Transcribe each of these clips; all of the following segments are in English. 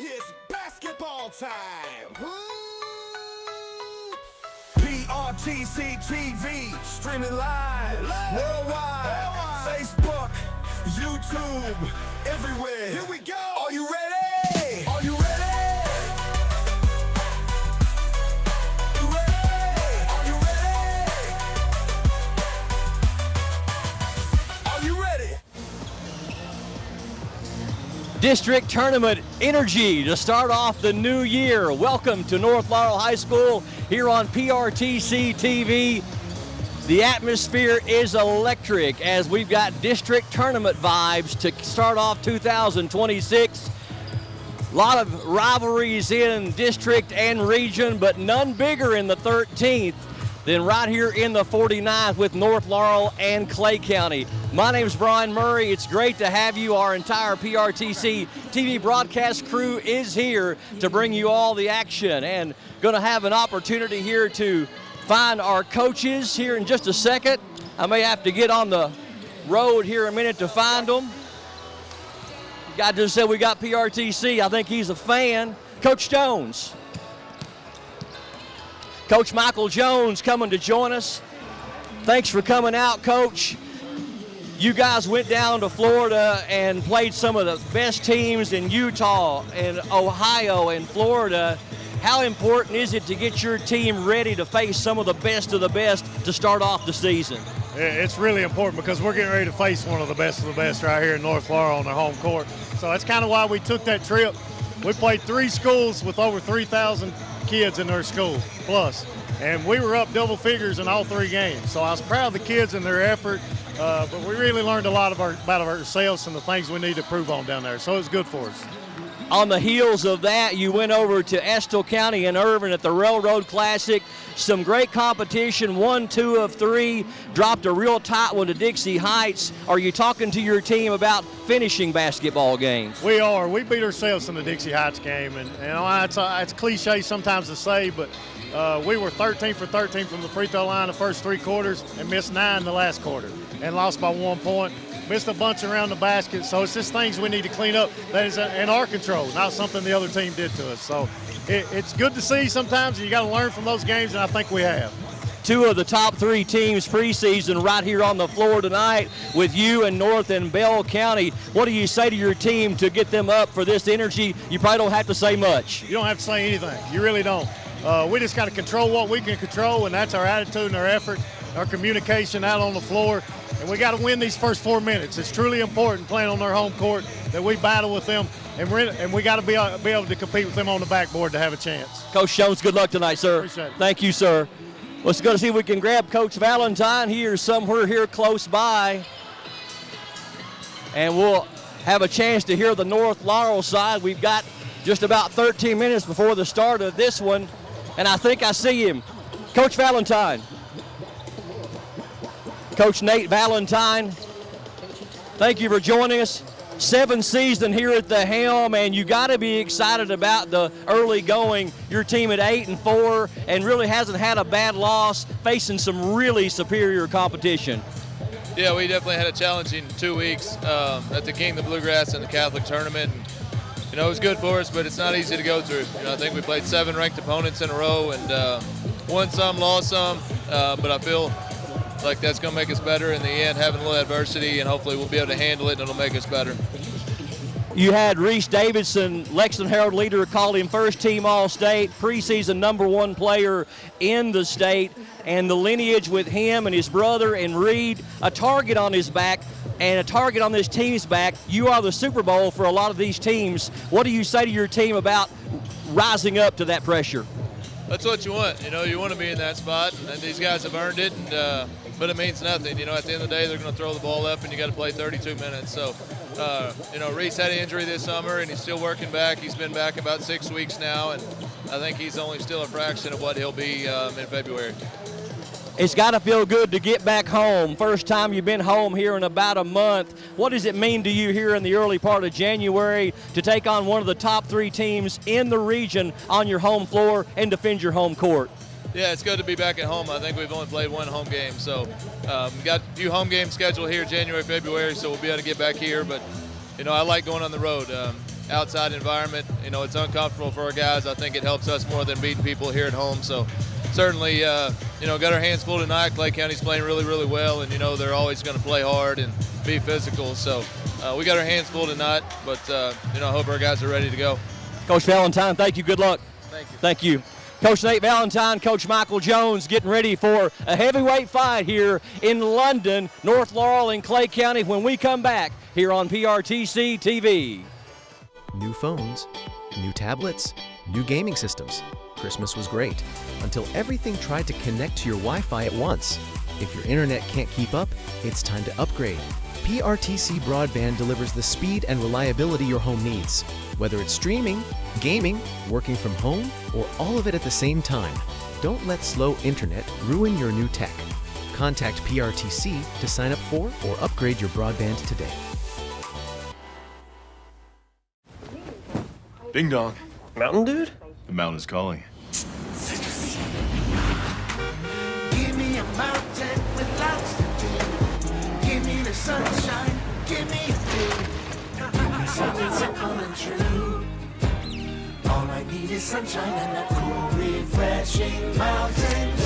It's basketball time. PRTC TV, streaming live, worldwide, Facebook, YouTube, everywhere. Here we go. Are you ready? Are you ready? District Tournament energy to start off the new year. Welcome to North Laurel High School here on PRTC TV. The atmosphere is electric as we've got district tournament vibes to start off 2026. A lot of rivalries in district and region, but none bigger in the 13th than right here in the 49th with North Laurel and Clay County. My name's Brian Murray. It's great to have you. Our entire PRTC TV broadcast crew is here to bring you all the action, and going to have an opportunity here to find our coaches here in just a second. I may have to get on the road here a minute to find them. Guy just said we got PRTC. I think he's a fan. Coach Jones. Coach Michael Jones coming to join us. Thanks for coming out, Coach. You guys went down to Florida and played some of the best teams in Utah and Ohio and Florida. How important is it to get your team ready to face some of the best to start off the season? It's really important because we're getting ready to face one of the best right here in North Laurel on their home court. So that's kind of why we took that trip. We played 3 schools with over 3,000 kids in their school plus, and we were up double figures in all 3 games. So I was proud of the kids and their effort, but we really learned a lot about ourselves and the things we need to improve on down there. So it was good for us. On the heels of that, you went over to Estill County and Irvin at the Railroad Classic. Some great competition, 1, 2 of 3, dropped a real tight one to Dixie Heights. Are you talking to your team about finishing basketball games? We are. We beat ourselves in the Dixie Heights game, and you know, it's cliche sometimes to say, but we were 13 for 13 from the free throw line the first 3 quarters and missed 9 the last quarter and lost by 1 point. Missed a bunch around the basket, so it's just things we need to clean up that is in our control, not something the other team did to us. So it's good to see sometimes, and you got to learn from those games, and I think we have. 2 of the top 3 teams preseason right here on the floor tonight with you and North and Bell County. What do you say to your team to get them up for this energy? You probably don't have to say much. You don't have to say anything. You really don't. We just got to control what we can control, and that's our attitude and our effort, our communication out on the floor. And we got to win these first 4 minutes. It's truly important playing on their home court that we battle with them, and we got to be able to compete with them on the backboard to have a chance. Coach Jones, good luck tonight, sir. Appreciate it. Thank you, sir. Let's go to see if we can grab Coach Valentine here somewhere here close by. And we'll have a chance to hear the North Laurel side. We've got just about 13 minutes before the start of this one, and I think I see him. Coach Valentine. Coach Nate Valentine, thank you for joining us. 7th season here at the helm, and you got to be excited about the early going. Your team at 8-4 and really hasn't had a bad loss, facing some really superior competition. Yeah, we definitely had a challenging 2 weeks at the King, the Bluegrass, and the Catholic tournament. And, you know, it was good for us, but it's not easy to go through. You know, I think we played 7 ranked opponents in a row and won some, lost some, but I feel like that's going to make us better in the end, having a little adversity, and hopefully we'll be able to handle it and it'll make us better. You had Reese Davidson, Lexington Herald leader, called him first team All-State, preseason #1 player in the state, and the lineage with him and his brother and Reed, a target on his back and a target on this team's back. You are the Super Bowl for a lot of these teams. What do you say to your team about rising up to that pressure? That's what you want. You know, you want to be in that spot, and these guys have earned it, and but it means nothing. You know, at the end of the day, they're going to throw the ball up, and you got to play 32 minutes. So, you know, Reese had an injury this summer, and he's still working back. He's been back about 6 weeks now, and I think he's only still a fraction of what he'll be in February. It's got to feel good to get back home. First time you've been home here in about a month. What does it mean to you here in the early part of January to take on one of the top 3 teams in the region on your home floor and defend your home court? Yeah, it's good to be back at home. I think we've only played 1 home game, so got a few home games scheduled here January, February, so we'll be able to get back here. But, you know, I like going on the road. outside environment. You know, it's uncomfortable for our guys. I think it helps us more than beating people here at home. So certainly, you know, got our hands full tonight. Clay County's playing really, really well, and, you know, they're always going to play hard and be physical. So we got our hands full tonight, but, you know, I hope our guys are ready to go. Coach Valentine, thank you. Good luck. Thank you. Thank you. Coach Nate Valentine, Coach Michael Jones getting ready for a heavyweight fight here in London, North Laurel and Clay County when we come back here on PRTC TV. New phones, new tablets, new gaming systems. Christmas was great until everything tried to connect to your Wi-Fi at once. If your internet can't keep up, it's time to upgrade. PRTC Broadband delivers the speed and reliability your home needs. Whether it's streaming, gaming, working from home, or all of it at the same time, don't let slow internet ruin your new tech. Contact PRTC to sign up for or upgrade your broadband today. Ding dong. Mountain Dude? The mountain is calling. Give me a mountain with lots to do. Give me the sunshine. Give me a view. Give me something simple and true. All I need is sunshine and a cool, refreshing Mountain Dew.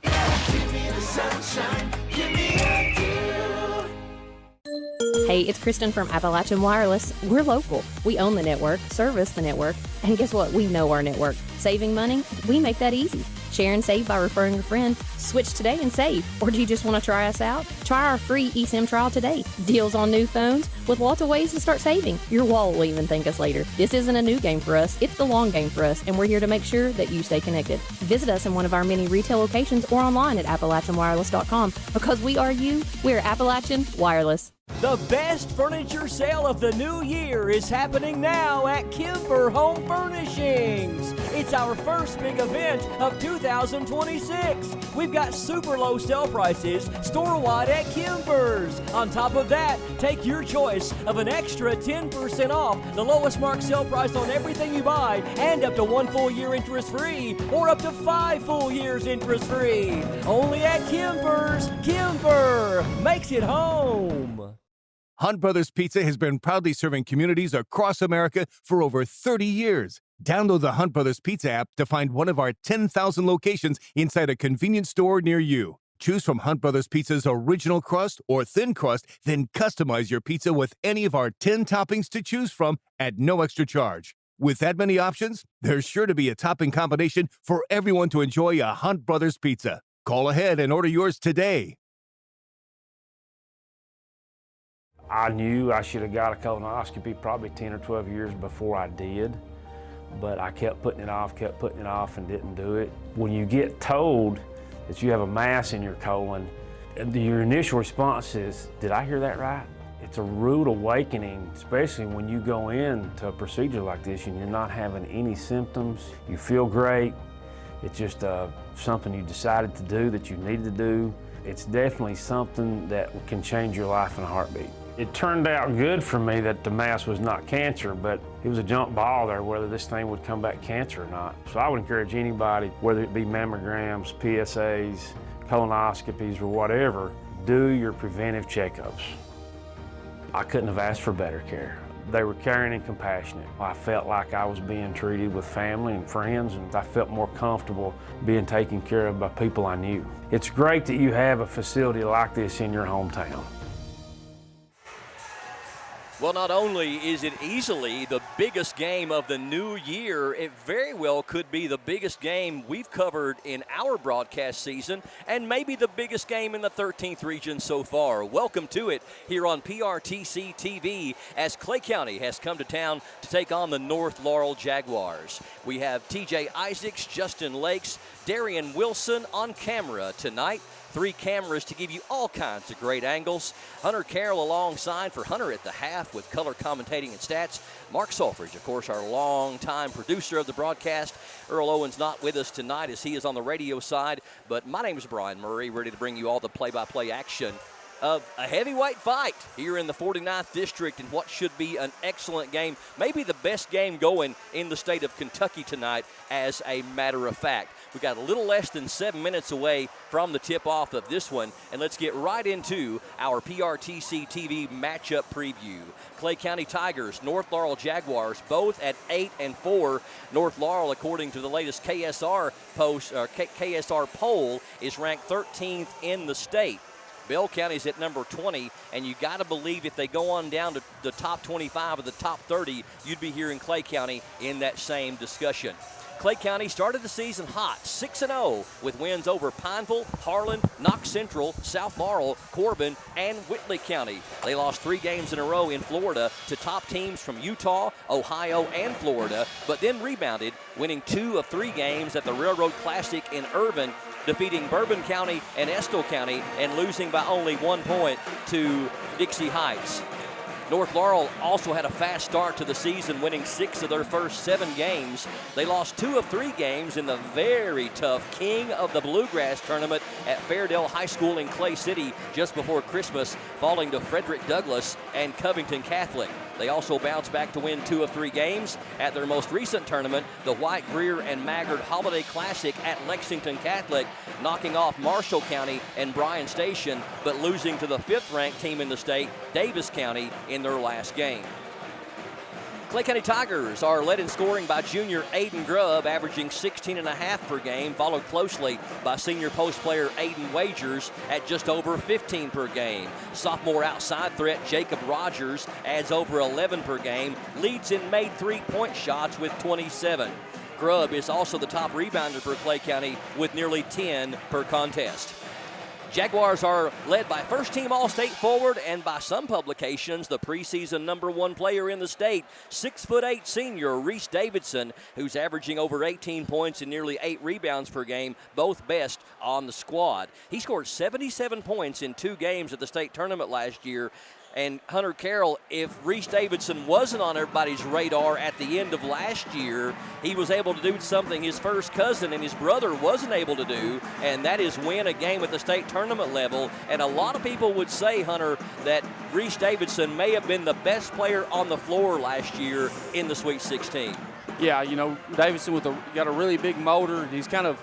Give me the sunshine. Give me a dew. Hey, it's Kristen from Appalachian Wireless. We're local. We own the network, service the network, and guess what? We know our network. Saving money? We make that easy. Share and save by referring a friend. Switch today and save. Or do you just want to try us out? Try our free eSIM trial today. Deals on new phones with lots of ways to start saving. Your wallet will even thank us later. This isn't a new game for us. It's the long game for us, and we're here to make sure that you stay connected. Visit us in one of our many retail locations or online at AppalachianWireless.com. Because we are you, we're Appalachian Wireless. The best furniture sale of the new year is happening now at Kimber Home Furnishings. It's our first big event of 2026. We've got super low sale prices store-wide at Kimber's. On top of that, take your choice of an extra 10% off the lowest marked sale price on everything you buy and up to 1 full year interest-free or up to 5 full years interest-free. Only at Kimber's. Kimber makes it home. Hunt Brothers Pizza has been proudly serving communities across America for over 30 years. Download the Hunt Brothers Pizza app to find one of our 10,000 locations inside a convenience store near you. Choose from Hunt Brothers Pizza's original crust or thin crust, then customize your pizza with any of our 10 toppings to choose from at no extra charge. With that many options, there's sure to be a topping combination for everyone to enjoy a Hunt Brothers Pizza. Call ahead and order yours today. I knew I should have got a colonoscopy probably 10 or 12 years before I did, but I kept putting it off and didn't do it. When you get told that you have a mass in your colon, your initial response is, did I hear that right? It's a rude awakening, especially when you go into a procedure like this and you're not having any symptoms. You feel great. It's just something you decided to do that you needed to do. It's definitely something that can change your life in a heartbeat. It turned out good for me that the mass was not cancer, but it was a jump ball there whether this thing would come back cancer or not. So I would encourage anybody, whether it be mammograms, PSAs, colonoscopies, or whatever, do your preventive checkups. I couldn't have asked for better care. They were caring and compassionate. I felt like I was being treated with family and friends, and I felt more comfortable being taken care of by people I knew. It's great that you have a facility like this in your hometown. Well, not only is it easily the biggest game of the new year, it very well could be the biggest game we've covered in our broadcast season and maybe the biggest game in the 13th region so far. Welcome to it here on PRTC TV as Clay County has come to town to take on the North Laurel Jaguars. We have TJ Isaacs, Justin Lakes, Darian Wilson on camera tonight. 3 cameras to give you all kinds of great angles. Hunter Carroll alongside for Hunter at the half with color commentating and stats. Mark Sulfridge, of course, our longtime producer of the broadcast. Earl Owen's not with us tonight as he is on the radio side, but my name is Brian Murray, ready to bring you all the play-by-play action of a heavyweight fight here in the 49th District in what should be an excellent game, maybe the best game going in the state of Kentucky tonight, as a matter of fact. We got a little less than 7 minutes away from the tip-off of this one, and let's get right into our PRTC TV matchup preview. Clay County Tigers, North Laurel Jaguars, both at 8-4. North Laurel, according to the latest KSR poll, is ranked 13th in the state. Bell County's at number 20, and you got to believe if they go on down to the top 25 or the top 30, you'd be hearing Clay County in that same discussion. Clay County started the season hot, 6-0, with wins over Pineville, Harlan, Knox Central, South Laurel, Corbin, and Whitley County. They lost 3 games in a row in Florida to top teams from Utah, Ohio, and Florida, but then rebounded, winning 2 of 3 games at the Railroad Classic in Irvin, defeating Bourbon County and Estill County, and losing by only 1 point to Dixie Heights. North Laurel also had a fast start to the season, winning 6 of their first 7 games. They lost 2 of 3 games in the very tough King of the Bluegrass tournament at Fairdale High School in Clay City just before Christmas, falling to Frederick Douglass and Covington Catholic. They also bounced back to win 2 of 3 games at their most recent tournament, the White Greer and Maggard Holiday Classic at Lexington Catholic, knocking off Marshall County and Bryan Station, but losing to the 5th-ranked team in the state, Davis County, in their last game. Clay County Tigers are led in scoring by junior Aiden Grubb, averaging 16.5 per game, followed closely by senior post player Aiden Wagers at just over 15 per game. Sophomore outside threat Jacob Rogers adds over 11 per game, leads in made 3-point shots with 27. Grubb is also the top rebounder for Clay County with nearly 10 per contest. Jaguars are led by first-team All-State forward and by some publications the preseason #1 player in the state, 6'8" senior Reese Davidson, who's averaging over 18 points and nearly 8 rebounds per game, both best on the squad. He scored 77 points in 2 games at the state tournament last year. And Hunter Carroll, if Reese Davidson wasn't on everybody's radar at the end of last year, he was able to do something his first cousin and his brother wasn't able to do, and that is win a game at the state tournament level. And a lot of people would say, Hunter, that Reese Davidson may have been the best player on the floor last year in the Sweet 16. Yeah, Davidson got a really big motor. He's kind of,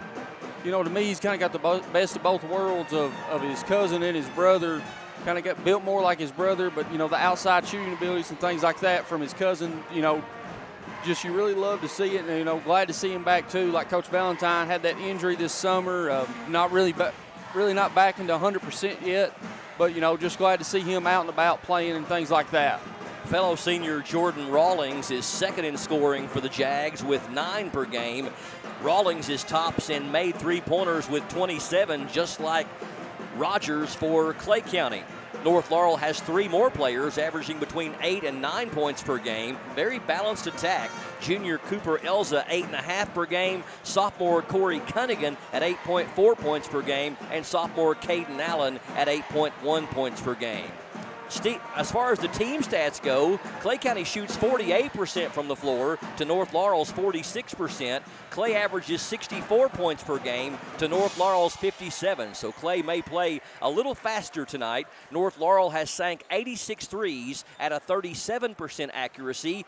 to me, he's kind of got the best of both worlds of his cousin and his brother. Kind of got built more like his brother, but, the outside shooting abilities and things like that from his cousin, just you really love to see it. And, glad to see him back, too. Like Coach Valentine had that injury this summer, not really not back into 100% yet, but, just glad to see him out and about playing and things like that. Fellow senior Jordan Rawlings is second in scoring for the Jags with 9 per game. Rawlings is tops in made 3-pointers with 27, just like Rogers for Clay County. North Laurel has 3 more players averaging between 8 and 9 points per game. Very balanced attack. Junior Cooper Elza, 8.5 per game. Sophomore Corey Cunningham at 8.4 points per game. And sophomore Caden Allen at 8.1 points per game. As far as the team stats go, Clay County shoots 48% from the floor to North Laurel's 46%. Clay averages 64 points per game to North Laurel's 57. So Clay may play a little faster tonight. North Laurel has sank 86 threes at a 37% accuracy.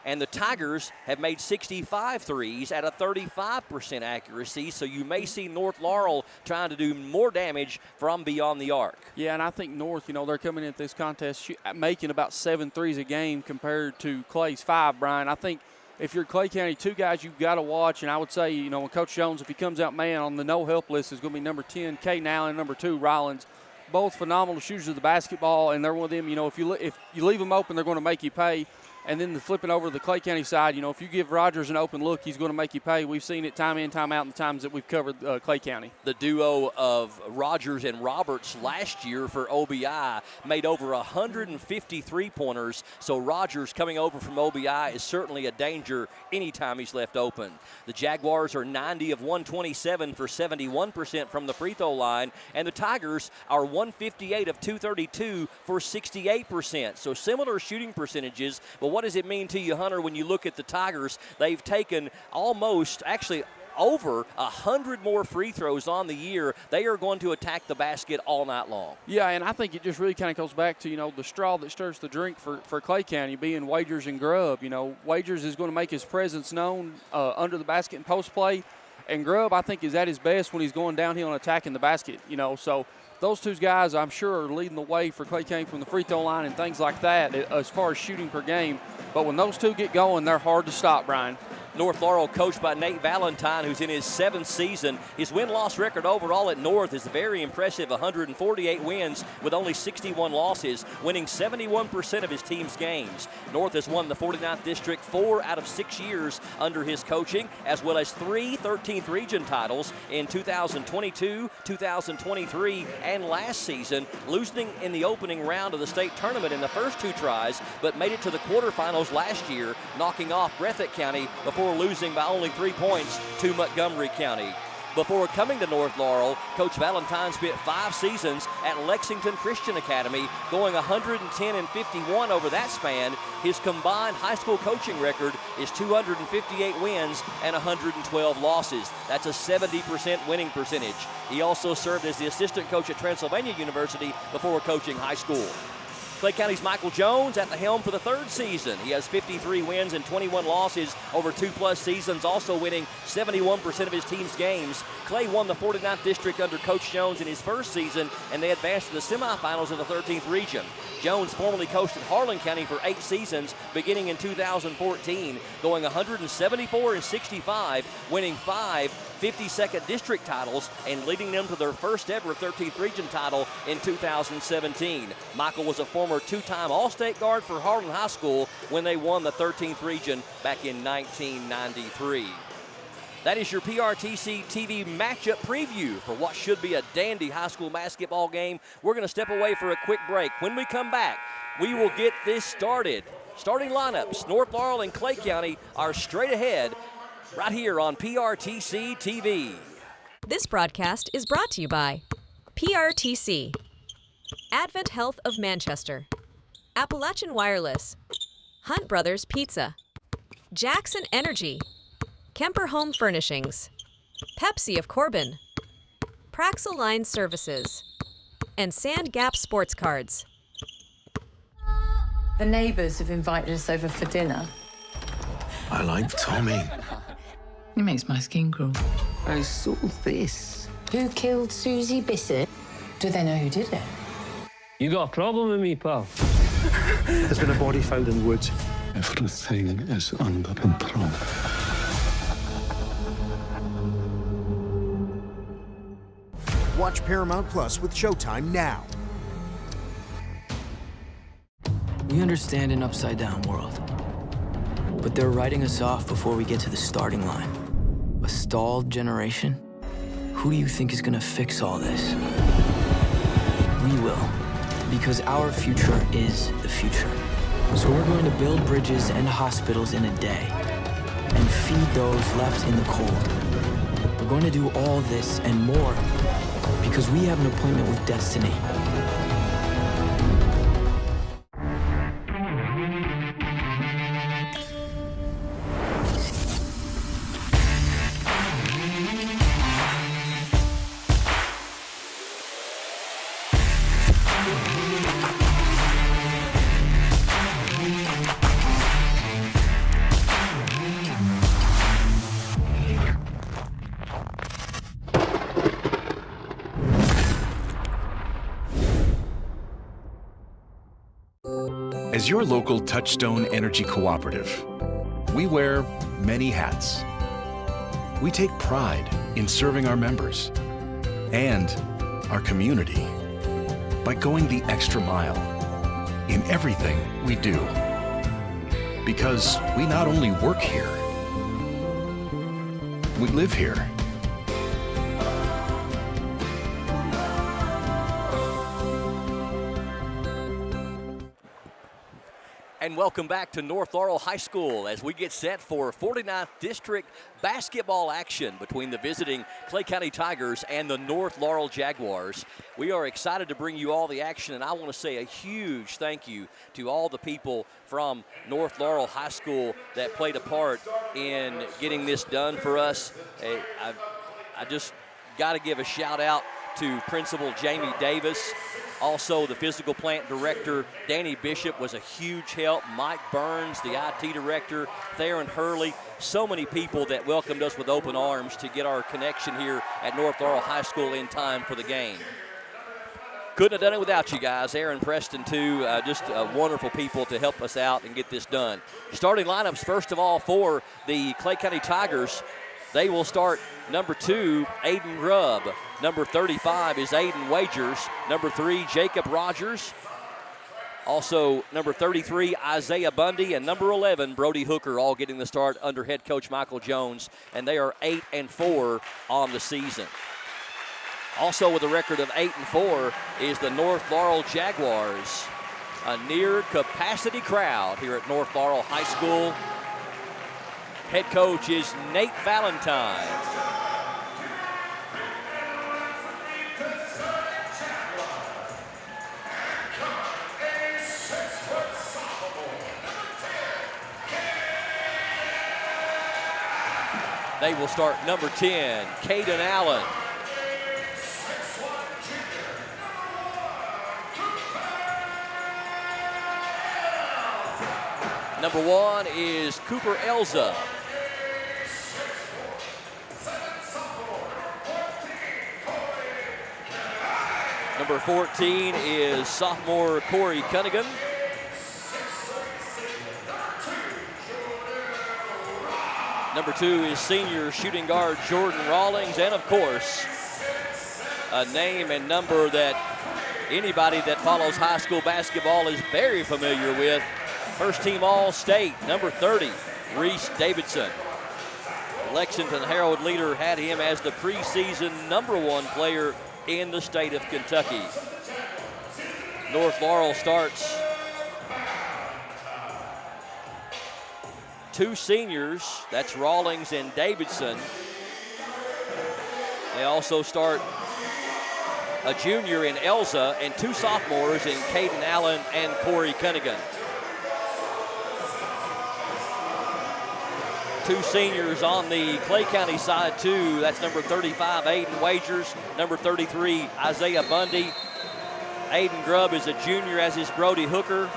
And the Tigers have made 65 threes at a 35% accuracy, so you may see North Laurel trying to do more damage from beyond the arc. Yeah, and I think North, they're coming into this contest making about 7 threes a game compared to Clay's 5, Brian. I think if you're Clay County, 2 guys you've got to watch, and I would say, when Coach Jones, if he comes out man on the no-help list, is going to be number 10, Caden Allen, number 2, Rollins. Both phenomenal shooters of the basketball, and they're one of them, if you leave them open, they're going to make you pay. And then flipping over to the Clay County side, if you give Rogers an open look, he's going to make you pay. We've seen it time in, time out in the times that we've covered Clay County. The duo of Rogers and Roberts last year for OBI made over 150 three-pointers, so Rogers coming over from OBI is certainly a danger anytime he's left open. The Jaguars are 90 of 127 for 71% from the free throw line, and the Tigers are 158 of 232 for 68%. So similar shooting percentages, but what does it mean to you, Hunter, when you look at the Tigers? They've taken almost, actually over 100 more free throws on the year. They are going to attack the basket all night long. Yeah, and I think it just really kind of goes back to, the straw that stirs the drink for Clay County being Wagers and Grubb. Wagers is going to make his presence known under the basket and post play. And Grubb, I think, is at his best when he's going downhill and attacking the basket, So those two guys, I'm sure, are leading the way for Clay County from the free throw line and things like that as far as shooting per game. But when those two get going, they're hard to stop, Brian. North Laurel, coached by Nate Valentine, who's in his 7th season. His win-loss record overall at North is very impressive, 148 wins with only 61 losses, winning 71% of his team's games. North has won the 49th District 4 out of 6 years under his coaching, as well as 3 13th Region titles in 2022, 2023, and last season, losing in the opening round of the state tournament in the first 2 tries, but made it to the quarterfinals last year, knocking off Breathitt County before losing by only 3 points to Montgomery County. Before coming to North Laurel, Coach Valentine spent 5 seasons at Lexington Christian Academy, going 110-51 over that span. His combined high school coaching record is 258 wins and 112 losses. That's a 70% winning percentage. He also served as the assistant coach at Transylvania University before coaching high school. Clay County's Michael Jones at the helm for the 3rd season. He has 53 wins and 21 losses over 2+ seasons, also winning 71% of his team's games. Clay won the 49th District under Coach Jones in his 1st season, and they advanced to the semifinals of the 13th Region. Jones formerly coached at Harlan County for 8 seasons, beginning in 2014, going 174-65, winning 5 52nd District titles and leading them to their first ever 13th Region title in 2017. Michael was a former 2-time All-State guard for Harlan High School when they won the 13th Region back in 1993. That is your PRTC TV matchup preview for what should be a dandy high school basketball game. We're going to step away for a quick break. When we come back, we will get this started. Starting lineups, North Laurel and Clay County are straight ahead right here on PRTC TV. This broadcast is brought to you by PRTC, Advent Health of Manchester, Appalachian Wireless, Hunt Brothers Pizza, Jackson Energy, Kemper Home Furnishings, Pepsi of Corbin, Praxel Line Services, and Sand Gap Sports Cards. The neighbours have invited us over for dinner. I like Tommy. It makes my skin crawl. I saw this. Who killed Susie Bissett? Do they know who did it? You got a problem with me, pal? There's been a body found in the woods. Everything is under control. Watch Paramount Plus with Showtime now. We understand an upside-down world, but they're writing us off before we get to the starting line. A stalled generation? Who do you think is gonna fix all this? We will, because our future is the future. So we're going to build bridges and hospitals in a day and feed those left in the cold. We're going to do all this and more because we have an appointment with destiny. As your local Touchstone Energy Cooperative, we wear many hats. We take pride in serving our members and our community by going the extra mile in everything we do. Because we not only work here, we live here. And welcome back to North Laurel High School as we get set for 49th District basketball action between the visiting Clay County Tigers and the North Laurel Jaguars. We are excited to bring you all the action, and I want to say a huge thank you to all the people from North Laurel High School that played a part in getting this done for us. I just got to give a shout out to Principal Jamie Davis. Also, the physical plant director, Danny Bishop, was a huge help. Mike Burns, the IT director, Theron Hurley, so many people that welcomed us with open arms to get our connection here at North Laurel High School in time for the game. Couldn't have done it without you guys. Aaron Preston, too, just wonderful people to help us out and get this done. Starting lineups, first of all, for the Clay County Tigers. They will start number 2, Aiden Grubb. Number 35 is Aiden Wagers. Number 3, Jacob Rogers. Also, number 33, Isaiah Bundy. And number 11, Brody Hooker, all getting the start under head coach Michael Jones. And they are 8-4 on the season. Also with a record of 8-4 is the North Laurel Jaguars. A near-capacity crowd here at North Laurel High School. Head coach is Nate Valentine. They will start number 10, Caden Allen. Number 1 is Cooper Elza. Number 14 is sophomore Corey Cunningham. Number 2 is senior shooting guard Jordan Rawlings. And of course, a name and number that anybody that follows high school basketball is very familiar with. First team All-State, number 30, Reese Davidson. Lexington Herald Leader had him as the preseason number 1 player in the state of Kentucky. North Laurel starts 2 seniors, that's Rawlings and Davidson. They also start a junior in Elza and 2 sophomores in Caden Allen and Corey Cunningham. 2 seniors on the Clay County side, too. That's number 35, Aiden Wagers. Number 33, Isaiah Bundy. Aiden Grubb is a junior, as is Brody Hooker.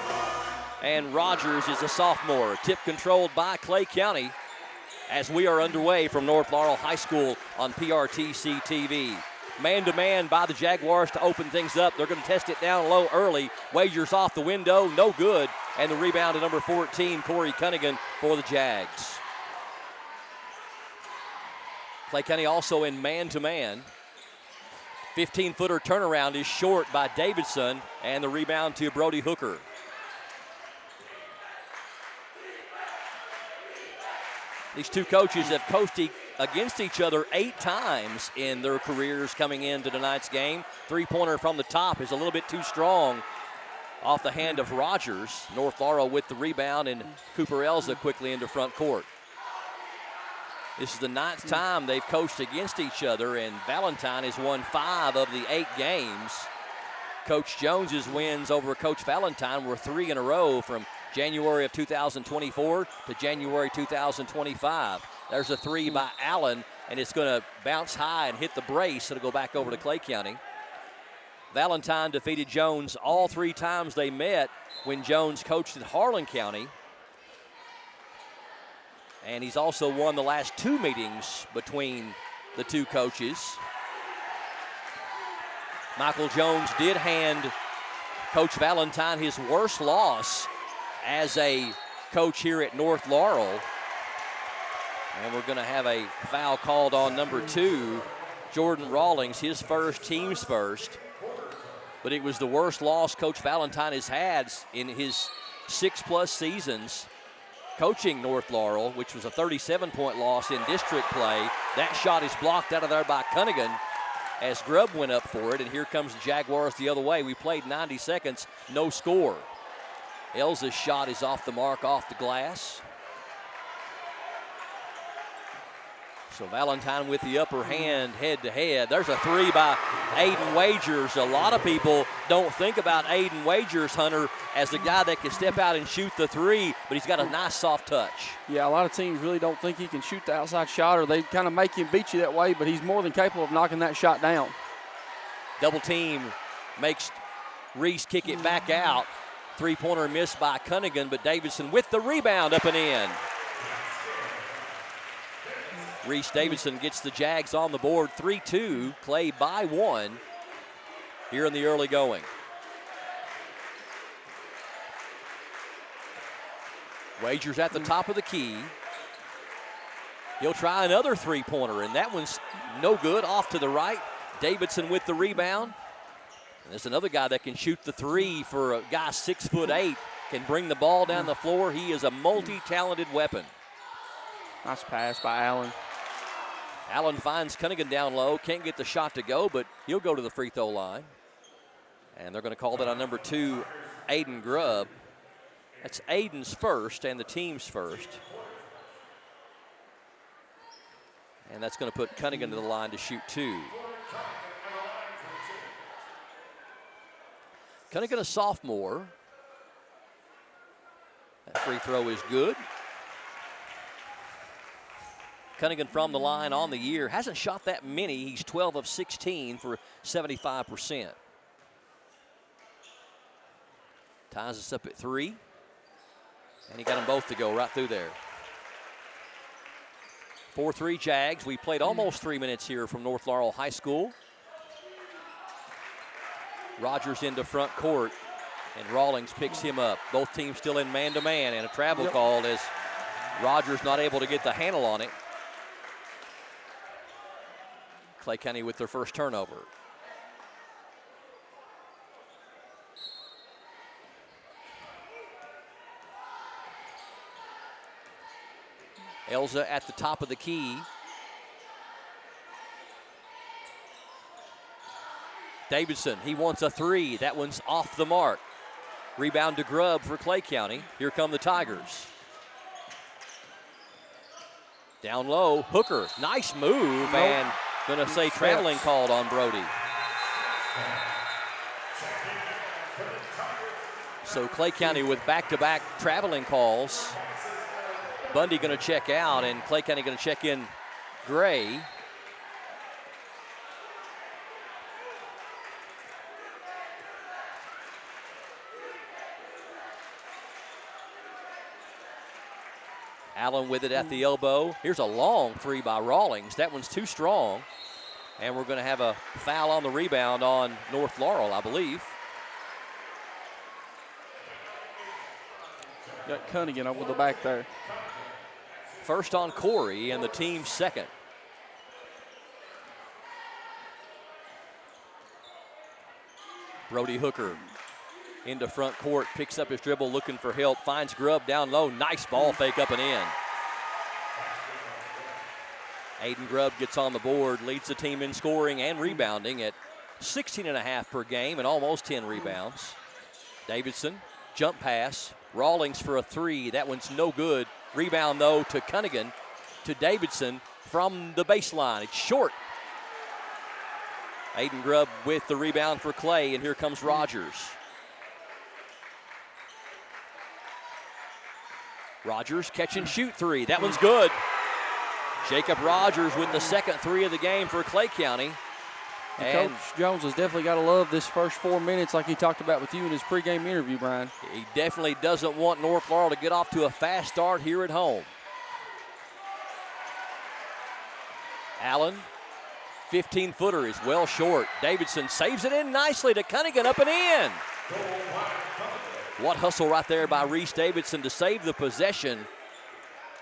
And Rogers is a sophomore. Tip controlled by Clay County as we are underway from North Laurel High School on PRTC TV. Man-to-man by the Jaguars to open things up. They're going to test it down low early. Wagers off the window, no good. And the rebound to number 14, Corey Cunningham for the Jags. Clay County also in man-to-man. 15-footer turnaround is short by Davidson, and the rebound to Brody Hooker. These 2 coaches have coached against each other 8 times in their careers coming into tonight's game. 3-pointer from the top is a little bit too strong off the hand of Rogers. North Laurel with the rebound, and Cooper Elza quickly into front court. This is the 9th time they've coached against each other, and Valentine has won 5 of the 8 games. Coach Jones's wins over Coach Valentine were 3 in a row from January of 2024 to January 2025. There's a 3 by Allen, and it's going to bounce high and hit the brace. It'll go back over to Clay County. Valentine defeated Jones all 3 times they met when Jones coached at Harlan County. And he's also won the last 2 meetings between the 2 coaches. Michael Jones did hand Coach Valentine his worst loss as a coach here at North Laurel. And we're going to have a foul called on number 2, Jordan Rawlings, his first, team's first. But it was the worst loss Coach Valentine has had in his 6+ seasons coaching North Laurel, which was a 37-point loss in district play. That shot is blocked out of there by Cunningham as Grubb went up for it, and here comes the Jaguars the other way. We played 90 seconds, no score. Elza's shot is off the mark, off the glass. So Valentine with the upper hand, head-to-head. There's a three by Aiden Wagers. A lot of people don't think about Aiden Wagers, Hunter, as the guy that can step out and shoot the three, but he's got a nice soft touch. Yeah, a lot of teams really don't think he can shoot the outside shot, or they kind of make him beat you that way, but he's more than capable of knocking that shot down. Double team makes Reese kick it back out. Three-pointer missed by Cunningham, but Davidson with the rebound up and in. Reese Davidson gets the Jags on the board, 3-2. Clay by 1 here in the early going. Wagers at the top of the key. He'll try another three-pointer, and that one's no good, off to the right. Davidson with the rebound. And there's another guy that can shoot the three for a guy 6'8", can bring the ball down the floor. He is a multi-talented weapon. Nice pass by Allen. Allen finds Cunningham down low, can't get the shot to go, but he'll go to the free throw line. And they're going to call that on number 2, Aiden Grubb. That's Aiden's first and the team's first. And that's going to put Cunningham to the line to shoot 2. Cunningham, a sophomore. That free throw is good. Cunningham from the line on the year. Hasn't shot that many. He's 12 of 16 for 75%. Ties us up at 3. And he got them both to go right through there. 4-3 Jags. We played almost 3 minutes here from North Laurel High School. Rogers into front court, and Rawlings picks him up. Both teams still in man-to-man, and a travel called as Rogers not able to get the handle on it. Clay County with their first turnover. Elza at the top of the key. Davidson, he wants a three. That one's off the mark. Rebound to Grubb for Clay County. Here come the Tigers. Down low, Hooker, nice move, and gonna say traveling called on Brody. So Clay County with back-to-back traveling calls. Bundy gonna check out, and Clay County gonna check in Gray. Allen with it at the elbow. Here's a long three by Rawlings. That one's too strong. And we're going to have a foul on the rebound on North Laurel, I believe. Got Cunningham over the back there. First on Corey and the team's second. Brody Hooker into front court, picks up his dribble, looking for help, finds Grubb down low. Nice ball fake up and in. Aiden Grubb gets on the board, leads the team in scoring and rebounding at 16.5 per game and almost 10 rebounds. Davidson, jump pass, Rawlings for a three. That one's no good. Rebound, though, to Cunningham, to Davidson from the baseline. It's short. Aiden Grubb with the rebound for Clay, and here comes Rogers. Rogers catch and shoot three. That one's good. Jacob Rogers with the second three of the game for Clay County. And Coach Jones has definitely got to love this first 4 minutes like he talked about with you in his pregame interview, Brian. He definitely doesn't want North Laurel to get off to a fast start here at home. Allen, 15-footer is well short. Davidson saves it in nicely to Cunningham, up and in. What hustle right there by Reese Davidson to save the possession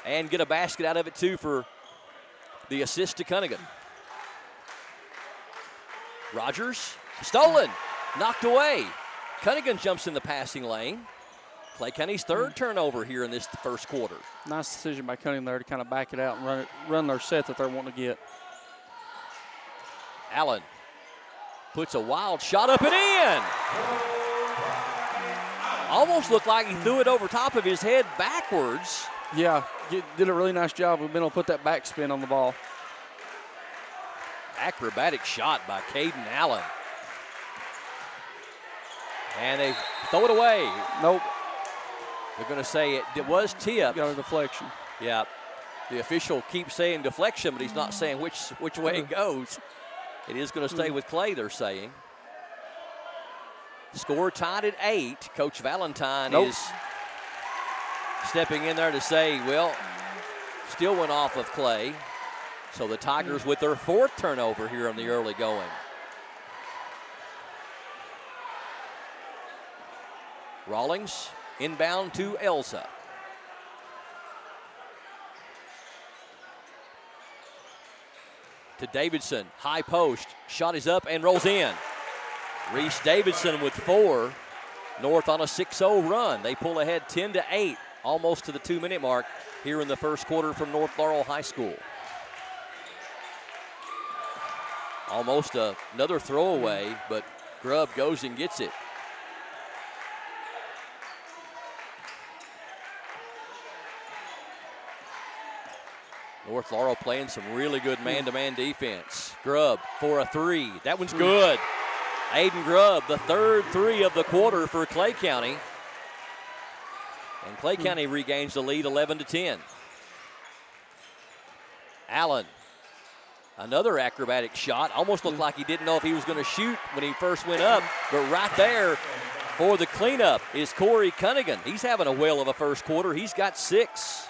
and get a basket out of it, too, for the assist to Cunningham. Rogers, stolen, knocked away. Cunningham jumps in the passing lane. Clay County's third turnover here in this first quarter. Nice decision by Cunningham there to kind of back it out and run their set that they're wanting to get. Allen puts a wild shot up and in. Almost looked like he threw it over top of his head backwards. Yeah, did a really nice job of being able to put that backspin on the ball. Acrobatic shot by Caden Allen. And they throw it away. Nope. They're going to say it was tipped. Got a deflection. Yeah. The official keeps saying deflection, but he's not saying which way it goes. It is going to stay with Clay, they're saying. Score tied at 8. Coach Valentine is stepping in there to say, well, still went off of Clay. So the Tigers with their 4th turnover here in the early going. Rawlings inbound to Elza. To Davidson, high post, shot is up and rolls in. Reese Davidson with 4. North on a 6-0 run. They pull ahead 10-8, almost to the 2-minute mark here in the first quarter from North Laurel High School. Almost another throwaway, but Grubb goes and gets it. North Laurel playing some really good man-to-man defense. Grubb for a 3. That one's good. Aiden Grubb, the 3rd 3 of the quarter for Clay County. And Clay County regains the lead 11-10. Allen, another acrobatic shot. Almost looked like he didn't know if he was going to shoot when he first went up. But right there for the cleanup is Corey Cunningham. He's having a whale of a first quarter. He's got 6.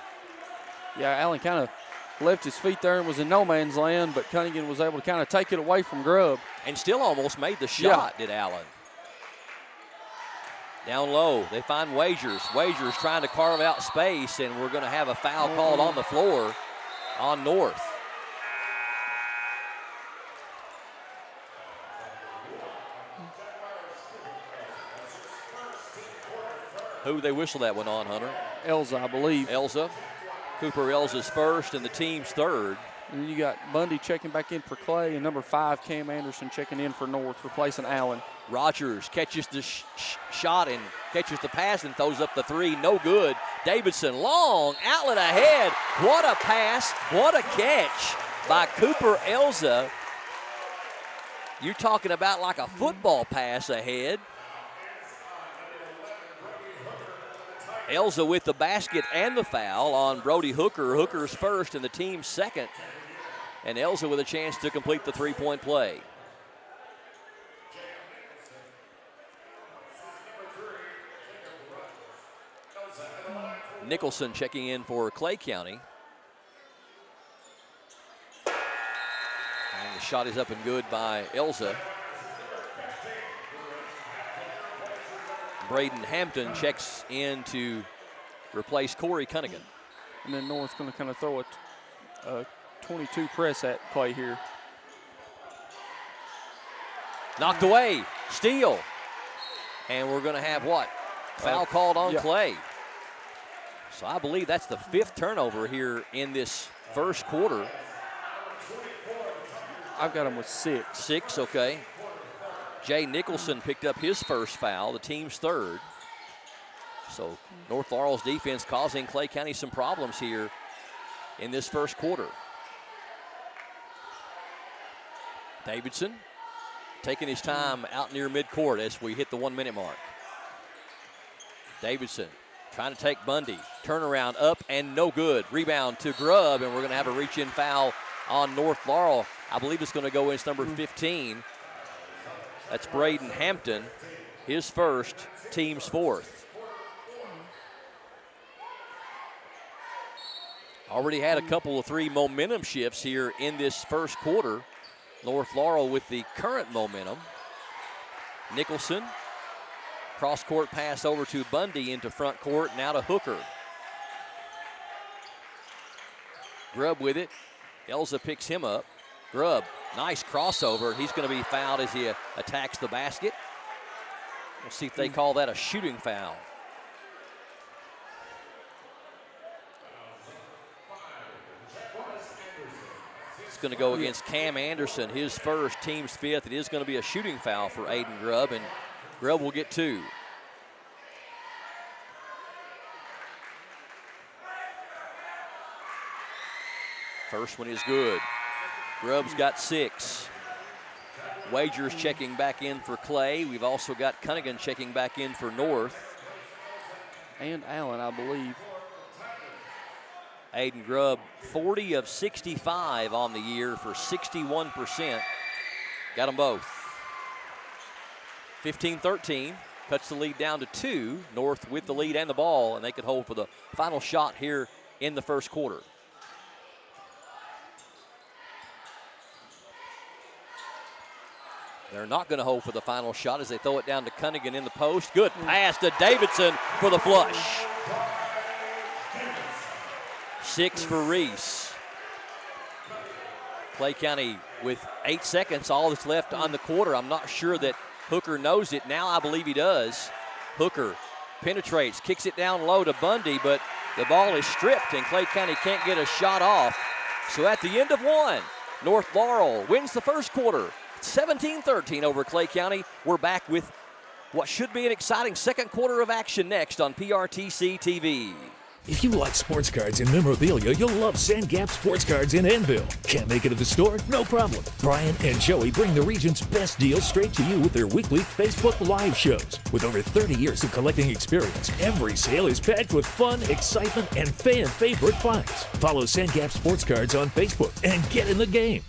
Yeah, Allen kind of left his feet there and was in no man's land, but Cunningham was able to kind of take it away from Grubb. And still almost made the shot, did Allen. Down low, they find Wagers. Wagers trying to carve out space, and we're going to have a foul called on the floor on North. Who they whistle that one on, Hunter? Elza, I believe. Elza. Cooper Elza's first and the team's 3rd. And you got Bundy checking back in for Clay, and number 5, Cam Anderson, checking in for North, replacing Allen. Rogers catches the shot and catches the pass and throws up the 3. No good. Davidson, long outlet ahead. What a pass. What a catch by Cooper Elza. You're talking about like a football pass ahead. Elza with the basket and the foul on Brody Hooker. Hooker's first and the team's 2nd. And Elza with a chance to complete the 3-point play. Nicholson checking in for Clay County. And the shot is up and good by Elza. Braden Hampton checks in to replace Corey Cunningham. And then North's going to kind of throw a 22 press at Clay here. Knocked away, steal. And we're going to have what? Foul called on Clay. So I believe that's the 5th turnover here in this first quarter. I've got him with 6. 6, okay. Jay Nicholson picked up his first foul, the team's 3rd. So North Laurel's defense causing Clay County some problems here in this first quarter. Davidson taking his time out near midcourt as we hit the 1-minute mark. Davidson trying to take Bundy. Turnaround up and no good. Rebound to Grubb, and we're going to have a reach-in foul on North Laurel. I believe it's going to go in. It's number 15. That's Braden Hampton, his first, team's 4th. Already had a couple of 3 momentum shifts here in this first quarter. North Laurel with the current momentum. Nicholson, cross-court pass over to Bundy into front court, now to Hooker. Grubb with it. Elza picks him up. Grubb, nice crossover. He's going to be fouled as he attacks the basket. We'll see if they call that a shooting foul. It's going to go against Cam Anderson, his first, team's 5th. It is going to be a shooting foul for Aiden Grubb, and Grubb will get 2. First one is good. Grubb's got 6. Wagers checking back in for Clay. We've also got Cunningham checking back in for North. And Allen, I believe. Aiden Grubb, 40 of 65 on the year for 61%. Got them both. 15-13, cuts the lead down to 2. North with the lead and the ball, and they could hold for the final shot here in the first quarter. They're not going to hold for the final shot as they throw it down to Cunningham in the post. Good pass to Davidson for the flush. 6 for Reese. Clay County with 8 seconds, all that's left on the quarter. I'm not sure that Hooker knows it. Now I believe he does. Hooker penetrates, kicks it down low to Bundy, but the ball is stripped and Clay County can't get a shot off. So at the end of one, North Laurel wins the first quarter. 17-13 over Clay County. We're back with what should be an exciting second quarter of action next on PRTC TV. If you like sports cards and memorabilia, you'll love Sand Gap Sports Cards in Enville. Can't make it to the store? No problem. Brian and Joey bring the region's best deals straight to you with their weekly Facebook Live shows. With over 30 years of collecting experience, every sale is packed with fun, excitement, and fan favorite finds. Follow Sand Gap Sports Cards on Facebook and get in the game.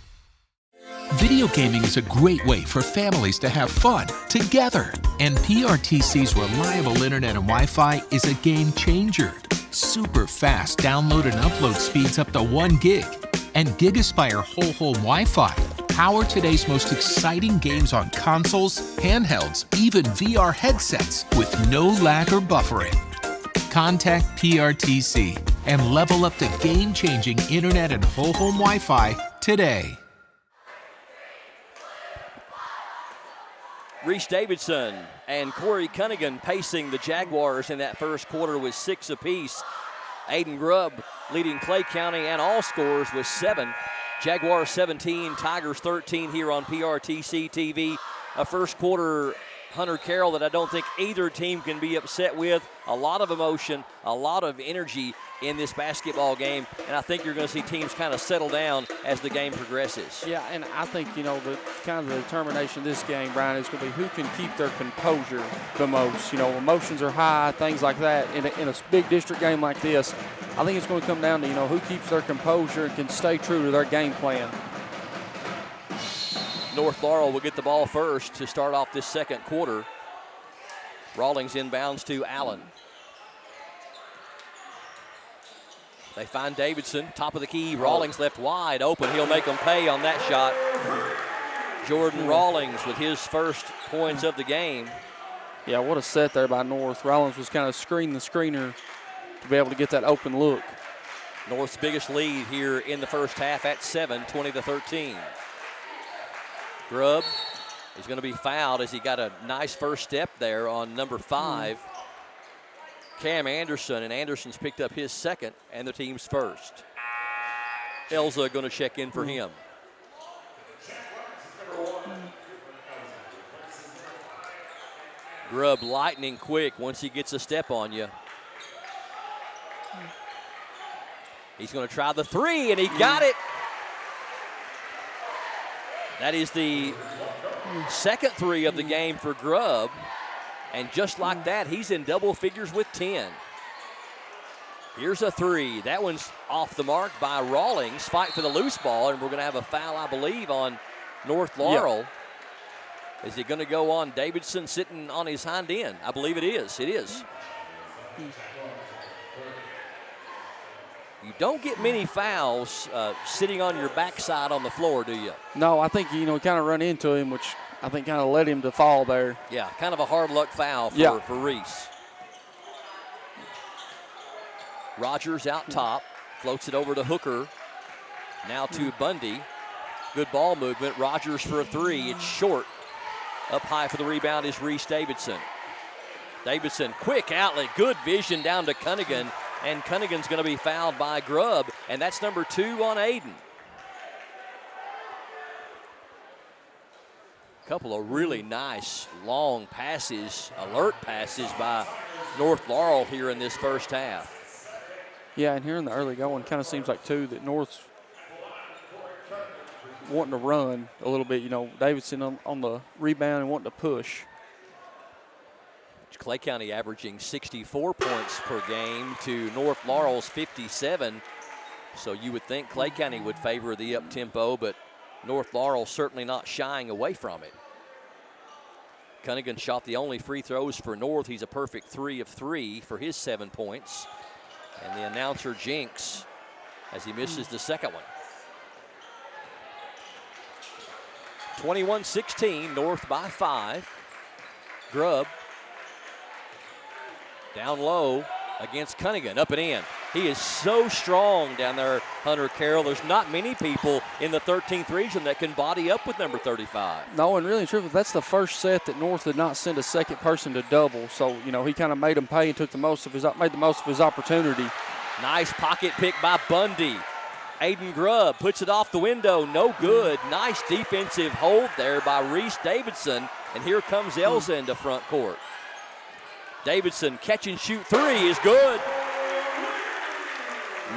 Video gaming is a great way for families to have fun together. And PRTC's reliable internet and Wi-Fi is a game changer. Super fast download and upload speeds up to 1 gig. And GigaSpire whole home Wi-Fi power today's most exciting games on consoles, handhelds, even VR headsets with no lag or buffering. Contact PRTC and level up to game-changing internet and whole home Wi-Fi today. Reese Davidson and Corey Cunningham pacing the Jaguars in that first quarter with 6 apiece. Aiden Grubb leading Clay County and all scores with 7. Jaguars 17, Tigers 13 here on PRTC TV. A first quarter, Hunter Carroll, that I don't think either team can be upset with. A lot of emotion, a lot of energy in this basketball game, and I think you're going to see teams kind of settle down as the game progresses. Yeah, and I think, the kind of the determination of this game, Brian, is going to be who can keep their composure the most. Emotions are high, things like that. In a big district game like this, I think it's going to come down to, who keeps their composure and can stay true to their game plan. North Laurel will get the ball first to start off this second quarter. Rawlings inbounds to Allen. They find Davidson, top of the key. Rawlings left wide open. He'll make them pay on that shot. Jordan Rawlings with his first points of the game. Yeah, what a set there by North. Rawlings was kind of screening the screener to be able to get that open look. North's biggest lead here in the first half at 7, 20-13. Grubb is going to be fouled as he got a nice first step there on number 5. Cam Anderson, and Anderson's picked up his second and the team's first. Elza going to check in for him. Grubb lightning quick once he gets a step on you. He's going to try the 3, and he got it. That is the second 3 of the game for Grubb. And just like that, he's in double figures with 10. Here's a 3. That one's off the mark by Rawlings. Fight for the loose ball, and we're going to have a foul, I believe, on North Laurel. Yep. Is it going to go on Davidson sitting on his hind end? I believe it is. It is. You don't get many fouls sitting on your backside on the floor, do you? No, I think, kind of run into him, which I think kind of led him to fall there. Yeah, kind of a hard luck foul for Reese. Rogers out top, floats it over to Hooker. Now to Bundy. Good ball movement. Rogers for a 3. It's short. Up high for the rebound is Reese Davidson. Davidson, quick outlet, good vision down to Cunningham. And Cunningham's going to be fouled by Grubb, and that's number 2 on Aiden. Couple of really nice long passes, alert passes by North Laurel here in this first half. Yeah, and here in the early going, kind of seems like, too, that North's wanting to run a little bit. You know, Davidson on the rebound and wanting to push. Clay County averaging 64 points per game to North Laurel's 57. So you would think Clay County would favor the up-tempo, but North Laurel certainly not shying away from it. Cunningham shot the only free throws for North. He's a perfect 3 of 3 for his 7 points. And the announcer jinx as he misses the second one. 21-16, North by 5. Grubb down low against Cunningham, up and in. He is so strong down there, Hunter Carroll. There's not many people in the 13th region that can body up with number 35. No, and really and truthfully, that's the first set that North did not send a second person to double. So, you know, he kind of made him pay and made the most of his opportunity. Nice pocket pick by Bundy. Aiden Grubb puts it off the window, no good. Nice defensive hold there by Reese Davidson. And here comes Elza into front court. Davidson catch and shoot 3 is good.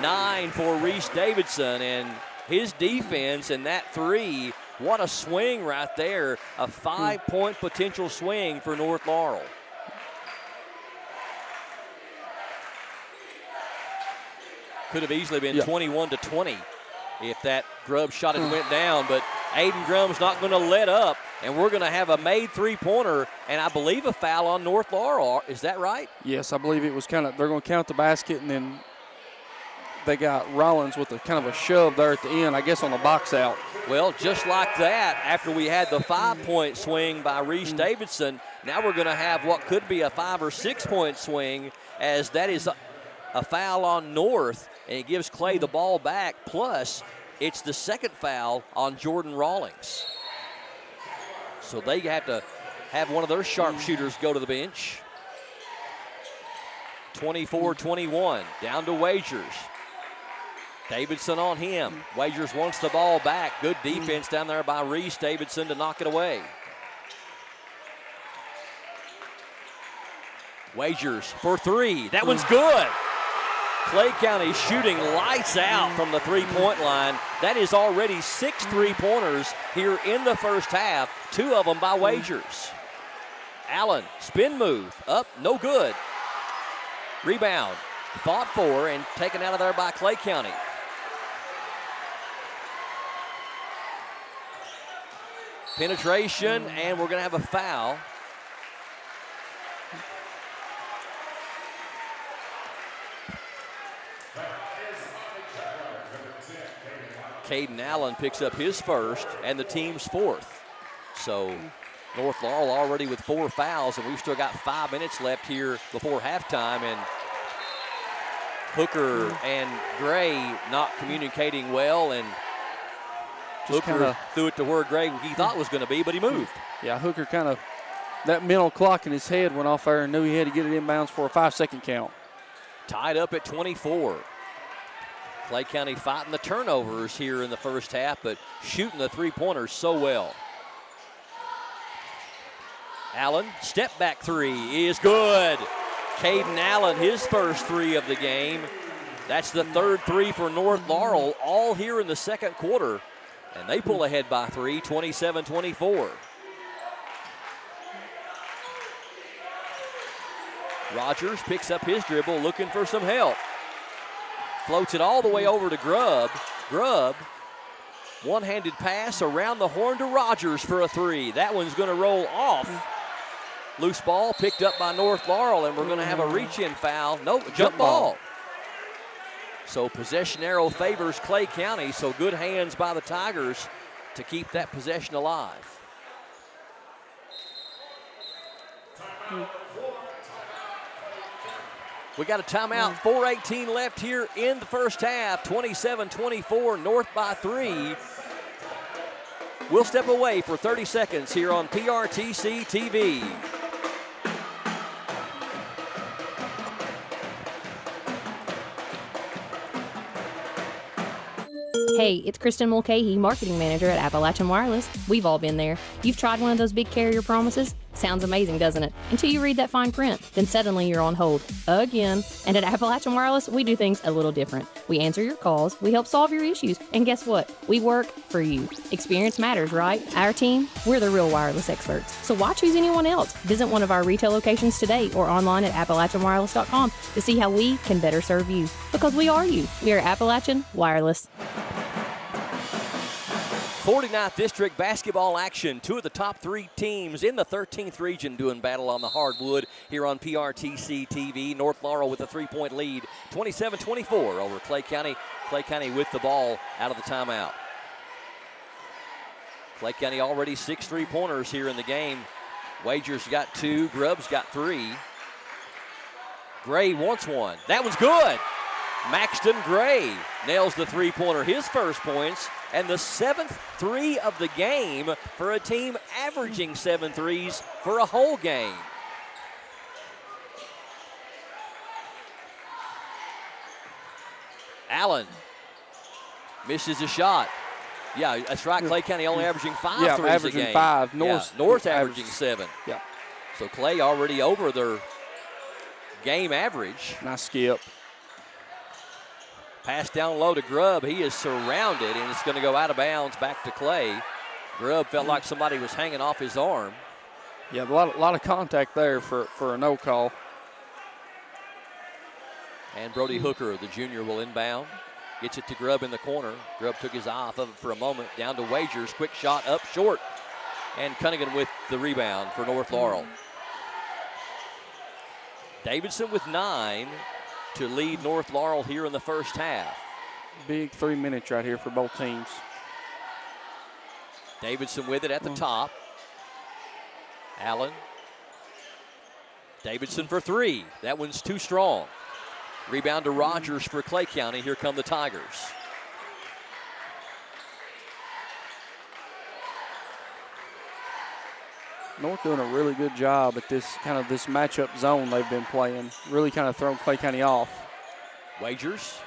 9 for Reese Davidson, and his defense and that 3, what a swing right there. A 5-point potential swing for North Laurel. Could have easily been 21-20 if that Grubb shot had went down, but Aiden Grubb's not going to let up, and we're going to have a made 3-pointer and I believe a foul on North Laurel. Is that right? Yes, I believe it was they're going to count the basket, and then they got Rollins with a kind of a shove there at the end, I guess on the box out. Well, just like that, after we had the 5-point swing by Reese Davidson, now we're going to have what could be a 5 or 6-point swing, as that is a foul on North, and it gives Clay the ball back, plus it's the second foul on Jordan Rawlings. So they have to have one of their sharpshooters go to the bench. 24-21, down to Wagers. Davidson on him. Wagers wants the ball back. Good defense down there by Reese Davidson to knock it away. Wagers for 3. That one's good. Clay County shooting lights out from the 3-point line. That is already 6 3-pointers here in the first half, 2 of them by Wagers. Allen, spin move, up, no good. Rebound, fought for and taken out of there by Clay County. Penetration, and we're going to have a foul. Caden Allen picks up his first and the team's 4th. So North Laurel already with 4 fouls, and we've still got 5 minutes left here before halftime. And Hooker and Gray not communicating well, and Hooker threw it to where Gray he thought was going to be, but he moved. Yeah, Hooker that mental clock in his head went off there and knew he had to get it inbounds for a 5-second count. Tied up at 24. Clay County fighting the turnovers here in the first half, but shooting the 3-pointers so well. Allen, step back 3 is good. Caden Allen, his first 3 of the game. That's the 3rd 3 for North Laurel, all here in the second quarter. And they pull ahead by 3, 27-24. Rogers picks up his dribble, looking for some help. Floats it all the way over to Grubb. Grubb, one-handed pass around the horn to Rogers for a 3. That one's going to roll off. Loose ball picked up by North Laurel, and we're going to have a reach-in foul. Nope, jump ball. So possession arrow favors Clay County, so good hands by the Tigers to keep that possession alive. We got a timeout, 4:18 left here in the first half, 27-24, North by 3. We'll step away for 30 seconds here on PRTC TV. Hey, it's Kristen Mulcahy, Marketing Manager at Appalachian Wireless. We've all been there. You've tried one of those big carrier promises? Sounds amazing, doesn't it? Until you read that fine print. Then suddenly you're on hold. Again. And at Appalachian Wireless, we do things a little different. We answer your calls, we help solve your issues, and guess what? We work for you. Experience matters, right? Our team, we're the real wireless experts. So why choose anyone else? Visit one of our retail locations today or online at AppalachianWireless.com to see how we can better serve you. Because we are you. We are Appalachian Wireless. 49th District basketball action. Two of the top three teams in the 13th region doing battle on the hardwood here on PRTC TV. North Laurel with a 3-point lead, 27-24 over Clay County. Clay County with the ball out of the timeout. Clay County already 6 3-pointers here in the game. Wagers got 2, Grubbs got 3. Gray wants one. That one's good. Maxton Gray nails the 3-pointer, his first points, and the 7th 3 of the game for a team averaging 7 threes for a whole game. Allen misses a shot. Yeah, that's right. Clay County only averaging 5 threes averaging a game. 5. North averaging 7. Yeah. So Clay already over their game average. Nice skip. Pass down low to Grubb. He is surrounded, and it's going to go out of bounds back to Clay. Grubb felt like somebody was hanging off his arm. Yeah, a lot of contact there for a no call. And Brody Hooker, the junior, will inbound. Gets it to Grubb in the corner. Grubb took his eye off of it for a moment. Down to Wagers. Quick shot up short. And Cunningham with the rebound for North Laurel. Davidson with 9 to lead North Laurel here in the first half. Big 3 minutes right here for both teams. Davidson with it at the top. Allen. Davidson for 3. That one's too strong. Rebound to Rogers for Clay County. Here come the Tigers. North doing a really good job at this matchup zone they've been playing. Really kind of thrown Clay County off. Wagers